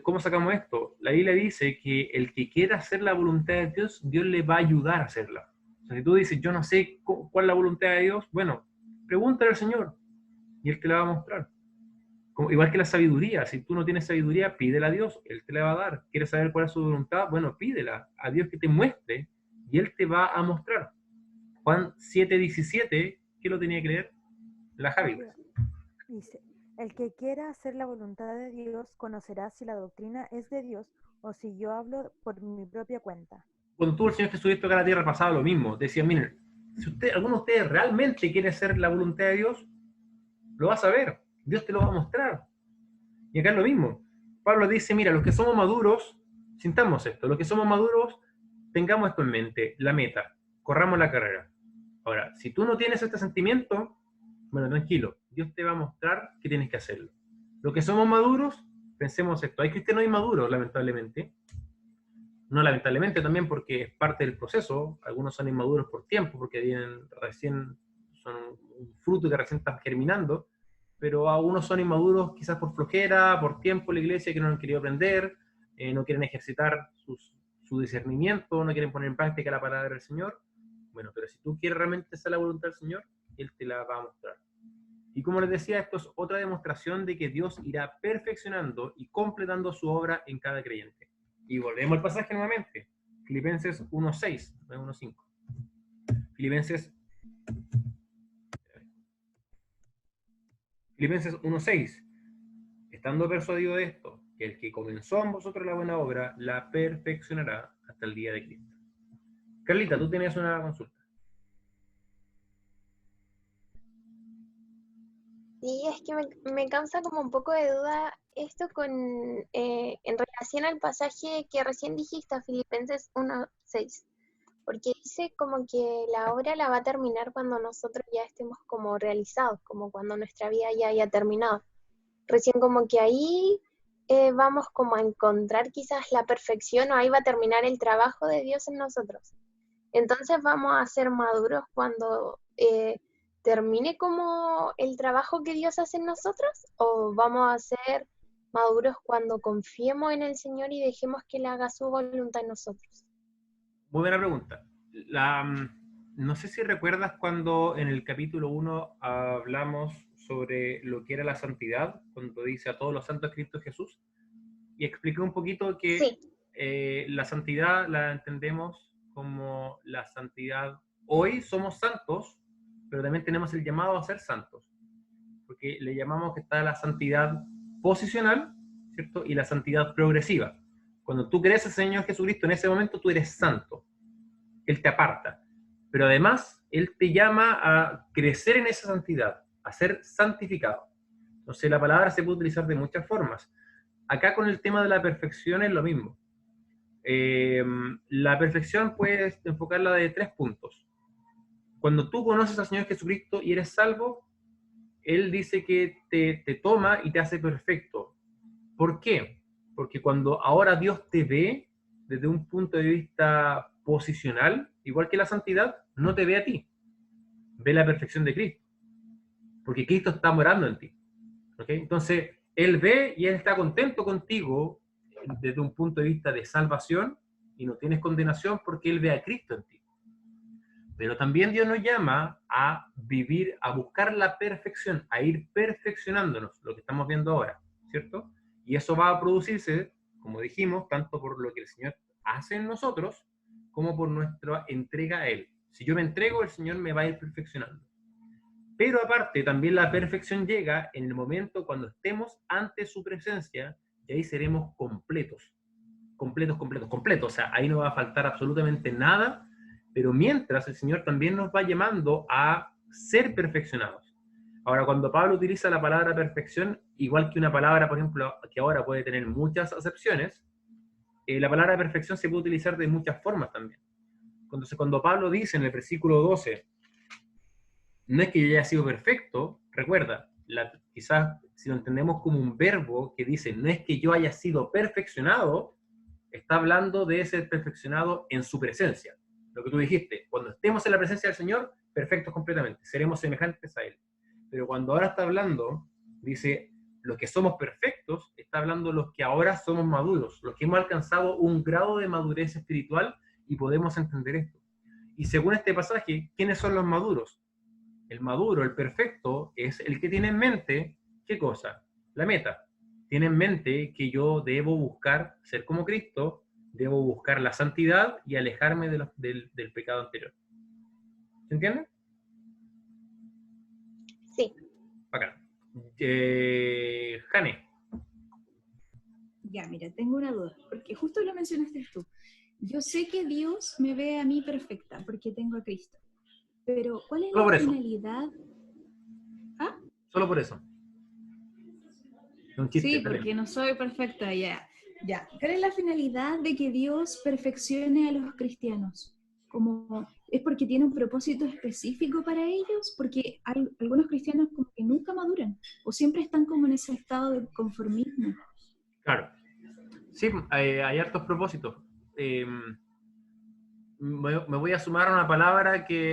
¿Cómo sacamos esto? La Biblia dice que el que quiera hacer la voluntad de Dios, Dios le va a ayudar a hacerla. O sea, si tú dices, yo no sé cuál es la voluntad de Dios, bueno, pregúntale al Señor y Él te la va a mostrar. Igual que la sabiduría, si tú no tienes sabiduría, pídela a Dios, Él te la va a dar. ¿Quieres saber cuál es su voluntad? Bueno, pídela a Dios que te muestre y Él te va a mostrar. Juan 7:17, ¿qué lo tenía que leer? La Javi. Dice, el que quiera hacer la voluntad de Dios conocerá si la doctrina es de Dios o si yo hablo por mi propia cuenta. Cuando tuvo el Señor Jesucristo acá en la tierra pasaba lo mismo. Decía, miren, si alguno de ustedes realmente quiere hacer la voluntad de Dios, lo vas a ver. Dios te lo va a mostrar. Y acá es lo mismo. Pablo dice, mira, los que somos maduros, sintamos esto. Los que somos maduros, tengamos esto en mente, la meta. Corramos la carrera. Ahora, si tú no tienes este sentimiento, bueno, tranquilo, Dios te va a mostrar que tienes que hacerlo. Los que somos maduros, pensemos esto. Hay cristianos inmaduros, lamentablemente. No lamentablemente también porque es parte del proceso. Algunos son inmaduros por tiempo, porque son un fruto que recién están germinando. Pero algunos son inmaduros quizás por flojera, por tiempo en la iglesia que no han querido aprender, no quieren ejercitar su discernimiento, no quieren poner en práctica la palabra del Señor. Bueno, pero si tú quieres realmente hacer la voluntad del Señor, Él te la va a mostrar. Y como les decía, esto es otra demostración de que Dios irá perfeccionando y completando su obra en cada creyente. Y volvemos al pasaje nuevamente. Filipenses 1:6, no 1:5. Filipenses 1:6. estando persuadido de esto, que el que comenzó en vosotros la buena obra, la perfeccionará hasta el día de Cristo. Carlita, tú tenías una consulta. Sí, es que me causa como un poco de duda esto en relación al pasaje que recién dijiste, Filipenses 1:6, porque dice como que la obra la va a terminar cuando nosotros ya estemos como realizados, como cuando nuestra vida ya haya terminado. Recién como que ahí vamos como a encontrar quizás la perfección, o ahí va a terminar el trabajo de Dios en nosotros. Entonces vamos a ser maduros cuando termine como el trabajo que Dios hace en nosotros, o vamos a ser maduros cuando confiemos en el Señor y dejemos que Él haga su voluntad en nosotros. Muy buena pregunta. No sé si recuerdas cuando en el capítulo 1 hablamos sobre lo que era la santidad, cuando dice a todos los santos Cristo Jesús, y expliqué un poquito que sí. La santidad la entendemos como la santidad. Hoy somos santos, pero también tenemos el llamado a ser santos, porque le llamamos que está la santidad posicional, ¿cierto? Y la santidad progresiva. Cuando tú crees en el Señor Jesucristo, en ese momento tú eres santo. Él te aparta. Pero además, Él te llama a crecer en esa santidad, a ser santificado. Entonces, la palabra se puede utilizar de muchas formas. Acá con el tema de la perfección es lo mismo. La perfección puedes enfocarla de 3 puntos. Cuando tú conoces al Señor Jesucristo y eres salvo, Él dice que te toma y te hace perfecto. ¿Por qué? Porque cuando ahora Dios te ve desde un punto de vista posicional, igual que la santidad, no te ve a ti. Ve la perfección de Cristo. Porque Cristo está morando en ti. ¿Okay? Entonces, Él ve y Él está contento contigo desde un punto de vista de salvación y no tienes condenación porque Él ve a Cristo en ti. Pero también Dios nos llama a vivir, a buscar la perfección, a ir perfeccionándonos, lo que estamos viendo ahora, ¿cierto? Y eso va a producirse, como dijimos, tanto por lo que el Señor hace en nosotros, como por nuestra entrega a Él. Si yo me entrego, el Señor me va a ir perfeccionando. Pero aparte, también la perfección llega en el momento cuando estemos ante su presencia, y ahí seremos completos. Completos. O sea, ahí no va a faltar absolutamente nada, pero mientras el Señor también nos va llamando a ser perfeccionados. Ahora, cuando Pablo utiliza la palabra perfección, igual que una palabra, por ejemplo, que ahora puede tener muchas acepciones, la palabra perfección se puede utilizar de muchas formas también. Entonces, cuando Pablo dice en el versículo 12, no es que yo haya sido perfecto, recuerda, quizás si lo entendemos como un verbo que dice, no es que yo haya sido perfeccionado, está hablando de ser perfeccionado en su presencia. Lo que tú dijiste, cuando estemos en la presencia del Señor, perfectos completamente, seremos semejantes a Él. Pero cuando ahora está hablando, dice, los que somos perfectos, está hablando los que ahora somos maduros, los que hemos alcanzado un grado de madurez espiritual y podemos entender esto. Y según este pasaje, ¿quiénes son los maduros? El maduro, el perfecto, es el que tiene en mente, ¿qué cosa? La meta. Tiene en mente que yo debo buscar ser como Cristo, debo buscar la santidad y alejarme del pecado anterior. ¿Se entiende? Sí. Acá. Jane. Ya, mira, tengo una duda, porque justo lo mencionaste tú. Yo sé que Dios me ve a mí perfecta, porque tengo a Cristo. Pero, ¿cuál es Solo por la eso. finalidad? ¿Ah? Solo por eso. Un chiste, Sí, dale. porque no soy perfecta, ya. Ya. ¿Cuál es la finalidad de que Dios perfeccione a los cristianos? ¿Es porque tiene un propósito específico para ellos? Porque hay algunos cristianos como que nunca maduran, o siempre están como en ese estado de conformismo. Claro. Sí, hay hartos propósitos. Me voy a sumar a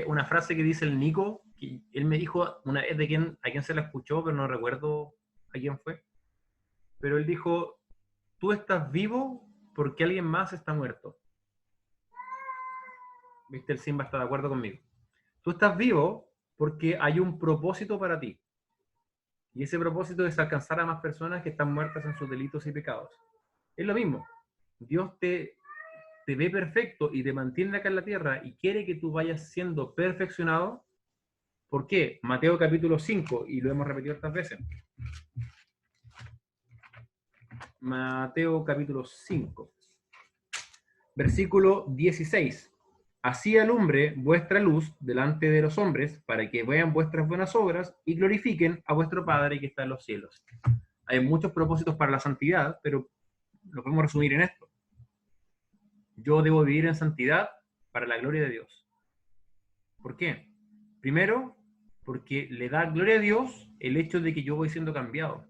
una frase que dice el Nico, que él me dijo una vez a quién se la escuchó, pero no recuerdo a quién fue. Pero él dijo, tú estás vivo porque alguien más está muerto. ¿Viste? El Simba está de acuerdo conmigo. Tú estás vivo porque hay un propósito para ti. Y ese propósito es alcanzar a más personas que están muertas en sus delitos y pecados. Es lo mismo. Dios te ve perfecto y te mantiene acá en la tierra y quiere que tú vayas siendo perfeccionado. ¿Por qué? Mateo capítulo 5, y lo hemos repetido estas veces. Mateo capítulo 5, versículo 16. Así alumbre vuestra luz delante de los hombres, para que vean vuestras buenas obras y glorifiquen a vuestro Padre que está en los cielos. Hay muchos propósitos para la santidad, pero lo podemos resumir en esto. Yo debo vivir en santidad para la gloria de Dios. ¿Por qué? Primero, porque le da gloria a Dios el hecho de que yo voy siendo cambiado.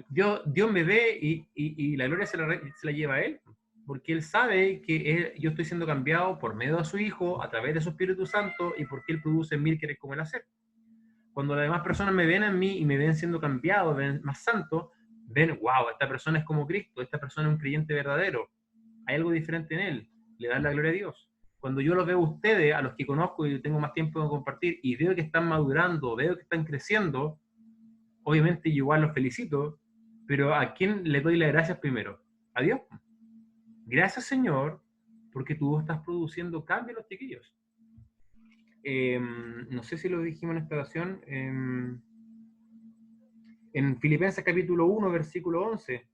Dios me ve y la gloria se la lleva a Él, porque Él sabe que yo estoy siendo cambiado por medio de su Hijo, a través de su Espíritu Santo, y porque Él produce en mí el querer como el hacer. Cuando las demás personas me ven a mí y me ven siendo cambiado, ven más santo, ven, wow, esta persona es como Cristo, esta persona es un creyente verdadero, hay algo diferente en Él, le dan la gloria a Dios. Cuando yo los veo a ustedes, a los que conozco y tengo más tiempo de compartir, y veo que están madurando, veo que están creciendo, obviamente yo igual los felicito, pero ¿a quién le doy las gracias primero? A Dios. Gracias, Señor, porque tú estás produciendo cambios en los chiquillos. No sé si lo dijimos en esta oración, en Filipenses capítulo 1, versículo 11,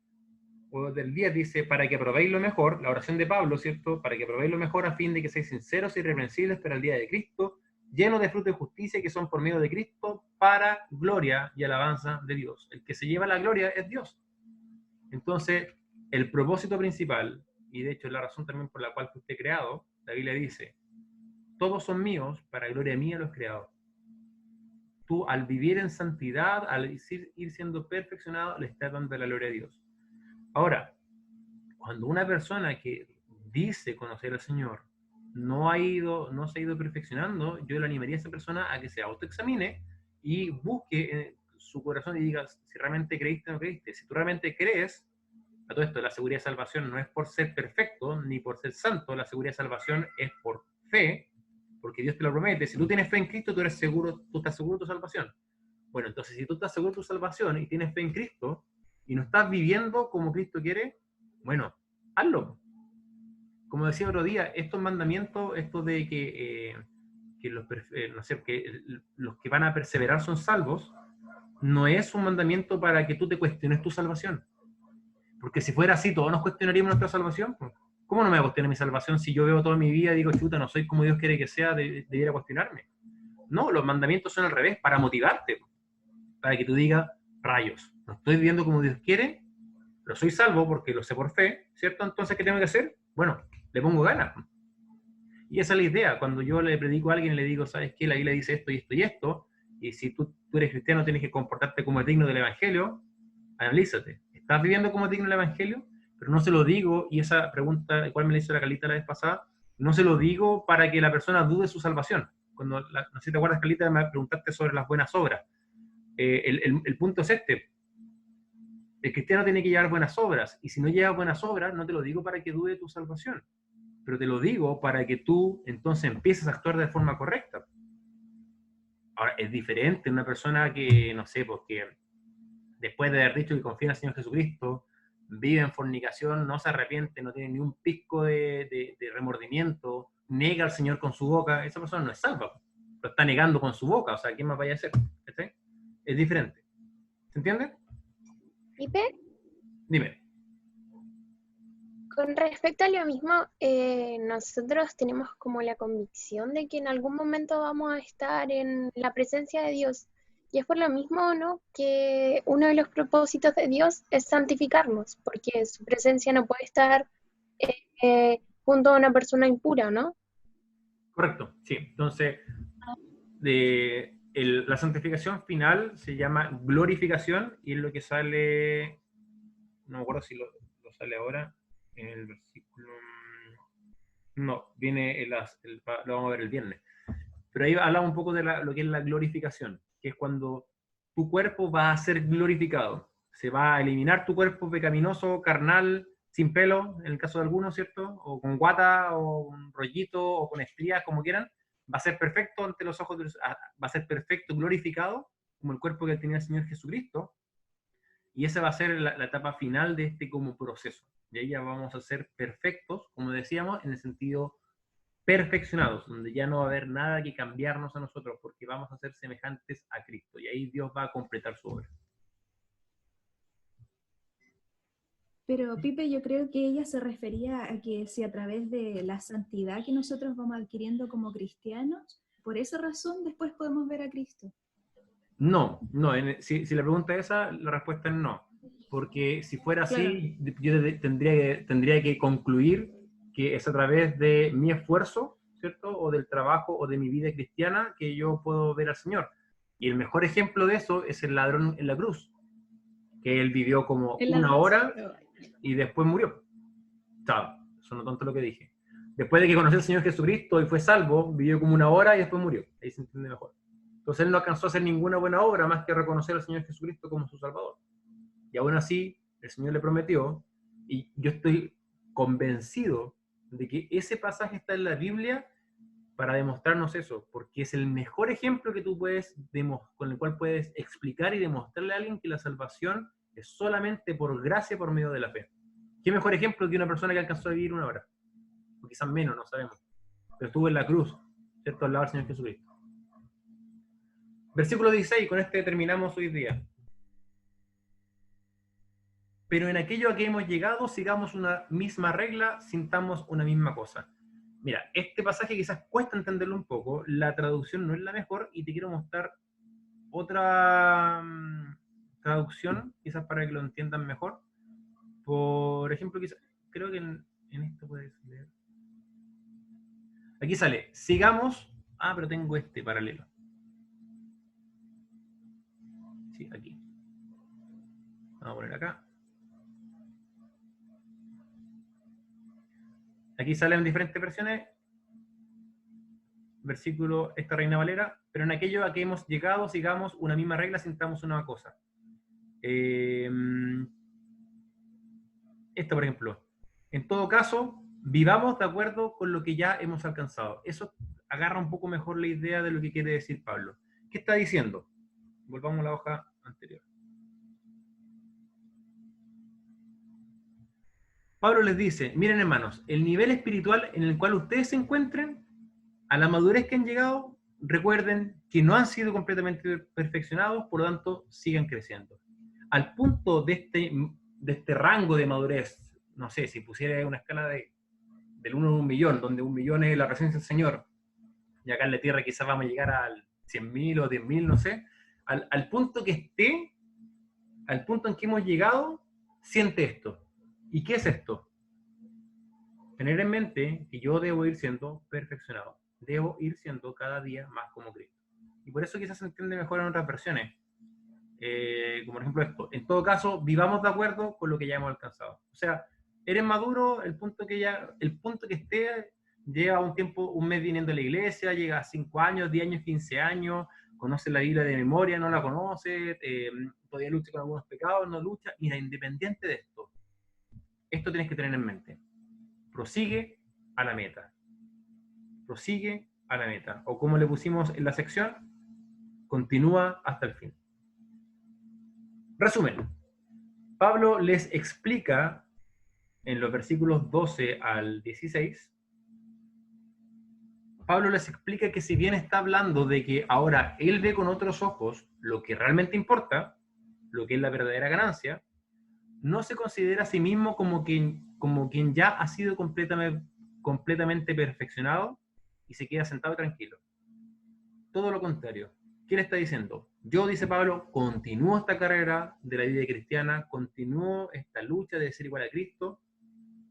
o del 10 dice, para que aprobéis lo mejor, la oración de Pablo, ¿cierto? Para que aprobéis lo mejor a fin de que seáis sinceros y irreprensibles para el día de Cristo, llenos de fruto de justicia que son por medio de Cristo para gloria y alabanza de Dios. El que se lleva la gloria es Dios. Entonces, el propósito principal, y de hecho es la razón también por la cual fuiste creado, la Biblia dice, todos son míos para gloria mía los creados. Tú al vivir en santidad, al ir siendo perfeccionado, le estás dando la gloria a Dios. Ahora, cuando una persona que dice conocer al Señor no se ha ido perfeccionando, yo le animaría a esa persona a que se autoexamine y busque en su corazón y diga si realmente creíste o no creíste. Si tú realmente crees, a todo esto, la seguridad de salvación no es por ser perfecto ni por ser santo, la seguridad de salvación es por fe, porque Dios te lo promete. Si tú tienes fe en Cristo, tú estás seguro de tu salvación. Bueno, entonces si tú estás seguro de tu salvación y tienes fe en Cristo y no estás viviendo como Cristo quiere, bueno, hazlo. Como decía otro día, estos mandamientos, esto de que los que van a perseverar son salvos, no es un mandamiento para que tú te cuestiones tu salvación. Porque si fuera así, todos nos cuestionaríamos nuestra salvación. ¿Cómo no me voy a cuestionar mi salvación si yo veo toda mi vida y digo, chuta, no soy como Dios quiere que sea, debiera cuestionarme? No, los mandamientos son al revés, para motivarte, para que tú digas, rayos, no estoy viviendo como Dios quiere, pero soy salvo porque lo sé por fe, ¿cierto? Entonces, ¿qué tengo que hacer? Bueno, le pongo ganas. Y esa es la idea. Cuando yo le predico a alguien y le digo, ¿sabes qué? La Biblia dice esto y esto y esto, y si tú eres cristiano tienes que comportarte como es digno del Evangelio, analízate. ¿Estás viviendo como es digno del Evangelio? Pero no se lo digo, y esa pregunta, igual me la hizo la Carlita la vez pasada, no se lo digo para que la persona dude su salvación. Cuando, no sé si te acuerdas, Carlita, me preguntaste sobre las buenas obras. El punto es este. El cristiano tiene que llevar buenas obras, y si no lleva buenas obras, no te lo digo para que dude tu salvación, pero te lo digo para que tú entonces empieces a actuar de forma correcta. Ahora, es diferente una persona que, no sé, porque después de haber dicho que confía en el Señor Jesucristo, vive en fornicación, no se arrepiente, no tiene ni un pizco de remordimiento, nega al Señor con su boca, esa persona no es salva, lo está negando con su boca, o sea, ¿quién más vaya a hacer? ¿Sí? Es diferente. ¿Se entiende? Pipe, Dime. con respecto a lo mismo, nosotros tenemos como la convicción de que en algún momento vamos a estar en la presencia de Dios. Y es por lo mismo, ¿no?, que uno de los propósitos de Dios es santificarnos, porque su presencia no puede estar junto a una persona impura, ¿no? Correcto, sí. Entonces, la santificación final se llama glorificación, y es lo que sale, no me acuerdo si lo sale ahora, en el versículo, no, viene lo vamos a ver el viernes. Pero ahí hablamos un poco de lo que es la glorificación, que es cuando tu cuerpo va a ser glorificado. Se va a eliminar tu cuerpo pecaminoso, carnal, sin pelo, en el caso de algunos, ¿cierto? O con guata, o un rollito, o con estrías, como quieran. Va a ser perfecto ante los ojos de Dios, va a ser perfecto, glorificado, como el cuerpo que tenía el Señor Jesucristo. Y esa va a ser la etapa final de este como proceso. Y ahí ya vamos a ser perfectos, como decíamos, en el sentido perfeccionados, donde ya no va a haber nada que cambiarnos a nosotros, porque vamos a ser semejantes a Cristo. Y ahí Dios va a completar su obra. Pero Pipe, yo creo que ella se refería a que si a través de la santidad que nosotros vamos adquiriendo como cristianos, por esa razón después podemos ver a Cristo. No, si la pregunta es esa, la respuesta es no. Porque si fuera así, yo tendría que concluir que es a través de mi esfuerzo, ¿cierto? O del trabajo o de mi vida cristiana que yo puedo ver al Señor. Y el mejor ejemplo de eso es el ladrón en la cruz, que él vivió como una hora y después murió. Chao, sonó tonto lo que dije. Después de que conoció al Señor Jesucristo y fue salvo, vivió como una hora y después murió. Ahí se entiende mejor. Entonces él no alcanzó a hacer ninguna buena obra más que reconocer al Señor Jesucristo como su Salvador. Y aún así, el Señor le prometió, y yo estoy convencido de que ese pasaje está en la Biblia para demostrarnos eso, porque es el mejor ejemplo que tú con el cual puedes explicar y demostrarle a alguien que la salvación es solamente por gracia por medio de la fe. ¿Qué mejor ejemplo que una persona que alcanzó a vivir una hora? O quizás menos, no sabemos. Pero estuvo en la cruz, ¿cierto? Al lado del Señor Jesucristo. Versículo 16, con este terminamos hoy día. Pero en aquello a que hemos llegado, sigamos una misma regla, sintamos una misma cosa. Mira, este pasaje quizás cuesta entenderlo un poco, la traducción no es la mejor, y te quiero mostrar otra traducción, quizás para que lo entiendan mejor. Por ejemplo, creo que en esto puedes leer. Aquí sale, sigamos, pero tengo este paralelo. Sí, aquí. Vamos a poner acá. Aquí salen diferentes versiones. Versículo, esta Reina Valera. Pero en aquello a que hemos llegado, sigamos una misma regla, sintamos una cosa. Esto, por ejemplo. En todo caso, vivamos de acuerdo con lo que ya hemos alcanzado. Eso agarra un poco mejor la idea de lo que quiere decir Pablo. ¿Qué está diciendo? Volvamos a la hoja anterior. Pablo les dice, miren hermanos, el nivel espiritual en el cual ustedes se encuentren, a la madurez que han llegado, recuerden que no han sido completamente perfeccionados, por lo tanto, sigan creciendo. Al punto de este rango de madurez, no sé, si pusiera una escala del 1 a 1 millón, donde 1 millón es la presencia del Señor, y acá en la tierra quizás vamos a llegar al 100.000 o 10.000, no sé, al punto que esté, al punto en que hemos llegado, siente esto. ¿Y qué es esto? Tener en mente que yo debo ir siendo perfeccionado. Debo ir siendo cada día más como Cristo. Y por eso quizás se entiende mejor en otras versiones. Como por ejemplo esto. En todo caso, vivamos de acuerdo con lo que ya hemos alcanzado. O sea, eres maduro, el punto que esté, lleva un tiempo, un mes viniendo a la iglesia, llega a 5 años, 10 años, 15 años, conoce la Biblia de memoria, no la conoce, todavía lucha con algunos pecados, no lucha. Mira, independiente de esto, esto tienes que tener en mente. Prosigue a la meta. Prosigue a la meta. O como le pusimos en la sección, continúa hasta el fin. Resumen. Pablo les explica en los versículos 12 al 16, Pablo les explica que si bien está hablando de que ahora él ve con otros ojos lo que realmente importa, lo que es la verdadera ganancia, no se considera a sí mismo como quien ya ha sido completamente perfeccionado y se queda sentado tranquilo. Todo lo contrario. ¿Qué le está diciendo? Yo, dice Pablo, continúo esta carrera de la vida cristiana, continúo esta lucha de ser igual a Cristo,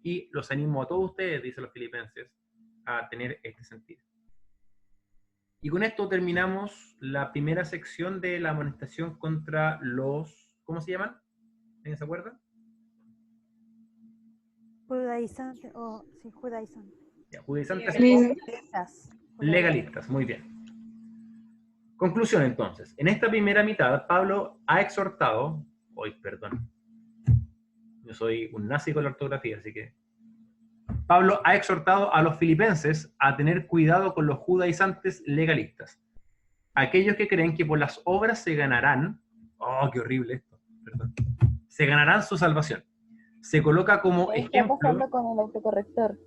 y los animo a todos ustedes, dice los filipenses, a tener este sentido. Y con esto terminamos la primera sección de la amonestación contra los, ¿cómo se llaman? ¿Alguien se acuerda? Judaizantes, sí, judaizantes. Ya, judaizantes. Legalistas. Muy bien. Conclusión entonces. En esta primera mitad, Pablo ha exhortado, yo soy un nazi con la ortografía, así que Pablo ha exhortado a los filipenses a tener cuidado con los judaizantes legalistas, aquellos que creen que por las obras se ganarán, qué horrible esto, perdón, se ganarán su salvación. Se coloca como ¿Qué ejemplo... está pasando con el autocorrector?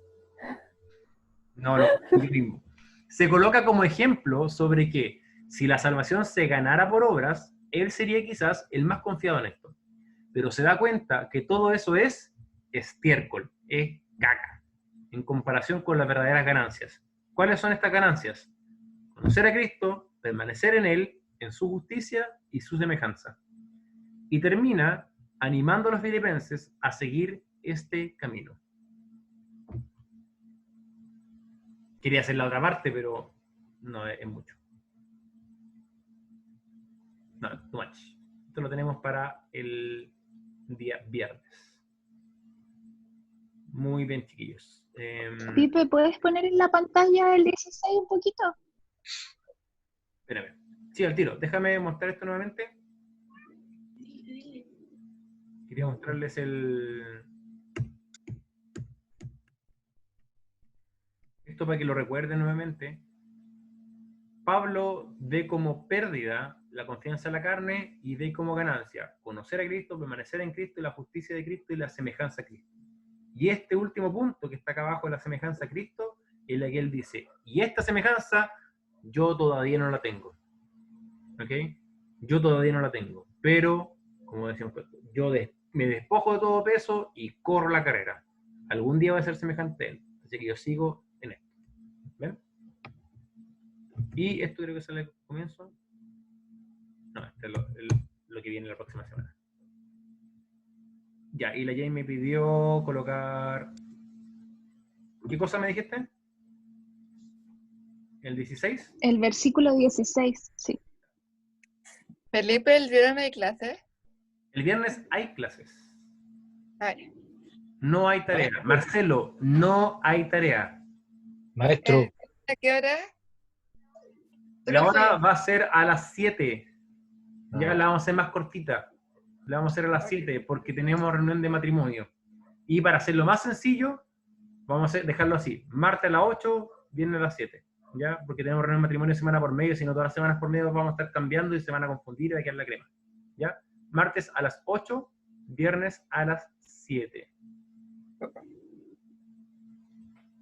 No, mismo. Se coloca como ejemplo sobre que si la salvación se ganara por obras, él sería quizás el más confiado en esto. Pero se da cuenta que todo eso es estiércol, es caca, en comparación con las verdaderas ganancias. ¿Cuáles son estas ganancias? Conocer a Cristo, permanecer en Él, en su justicia y su semejanza. Y termina animando a los filipenses a seguir este camino. Quería hacer la otra parte, pero no es mucho. No, too much. Esto lo tenemos para el día viernes. Muy bien, chiquillos. Pipe, ¿puedes poner en la pantalla el 16 un poquito? Espérame. Sí, al tiro. Déjame mostrar esto nuevamente. Quería mostrarles esto para que lo recuerden nuevamente. Pablo ve como pérdida la confianza en la carne y ve como ganancia conocer a Cristo, permanecer en Cristo y la justicia de Cristo y la semejanza a Cristo. Y este último punto que está acá abajo de la semejanza a Cristo es la que él dice, y esta semejanza yo todavía no la tengo. ¿Ok? Yo todavía no la tengo, pero, como decíamos, yo me despojo de todo peso y corro la carrera. Algún día voy a ser semejante a él, así que yo sigo en esto. ¿Ven? Y esto creo que sale al comienzo. No, este es lo que viene la próxima semana. Ya, y la Jane me pidió colocar... ¿Qué cosa me dijiste? ¿El 16? El versículo 16, sí. Felipe, ¿el viernes hay clase? El viernes hay clases. Ay. No hay tarea. Marcelo, no hay tarea. Maestro. ¿A qué hora? La hora va a ser a las 7. Ya Ah. la vamos a hacer más cortita. La vamos a hacer a las 7 porque tenemos reunión de matrimonio. Y para hacerlo más sencillo, vamos a dejarlo así. Martes a las 8, viernes a las 7. ¿Ya? Porque tenemos reunión de matrimonio semana por medio, si no todas las semanas por medio vamos a estar cambiando y se van a confundir y va a quedar la crema. ¿Ya? Martes a las 8, viernes a las 7.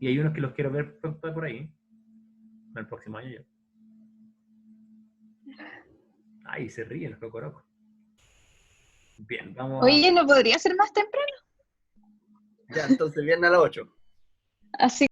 Y hay unos que los quiero ver pronto por ahí. El próximo año ya. Ay, se ríen los cocorocos. Bien, vamos Oye, ¿no podría ser más temprano? Ya, entonces viernes a las 8. Así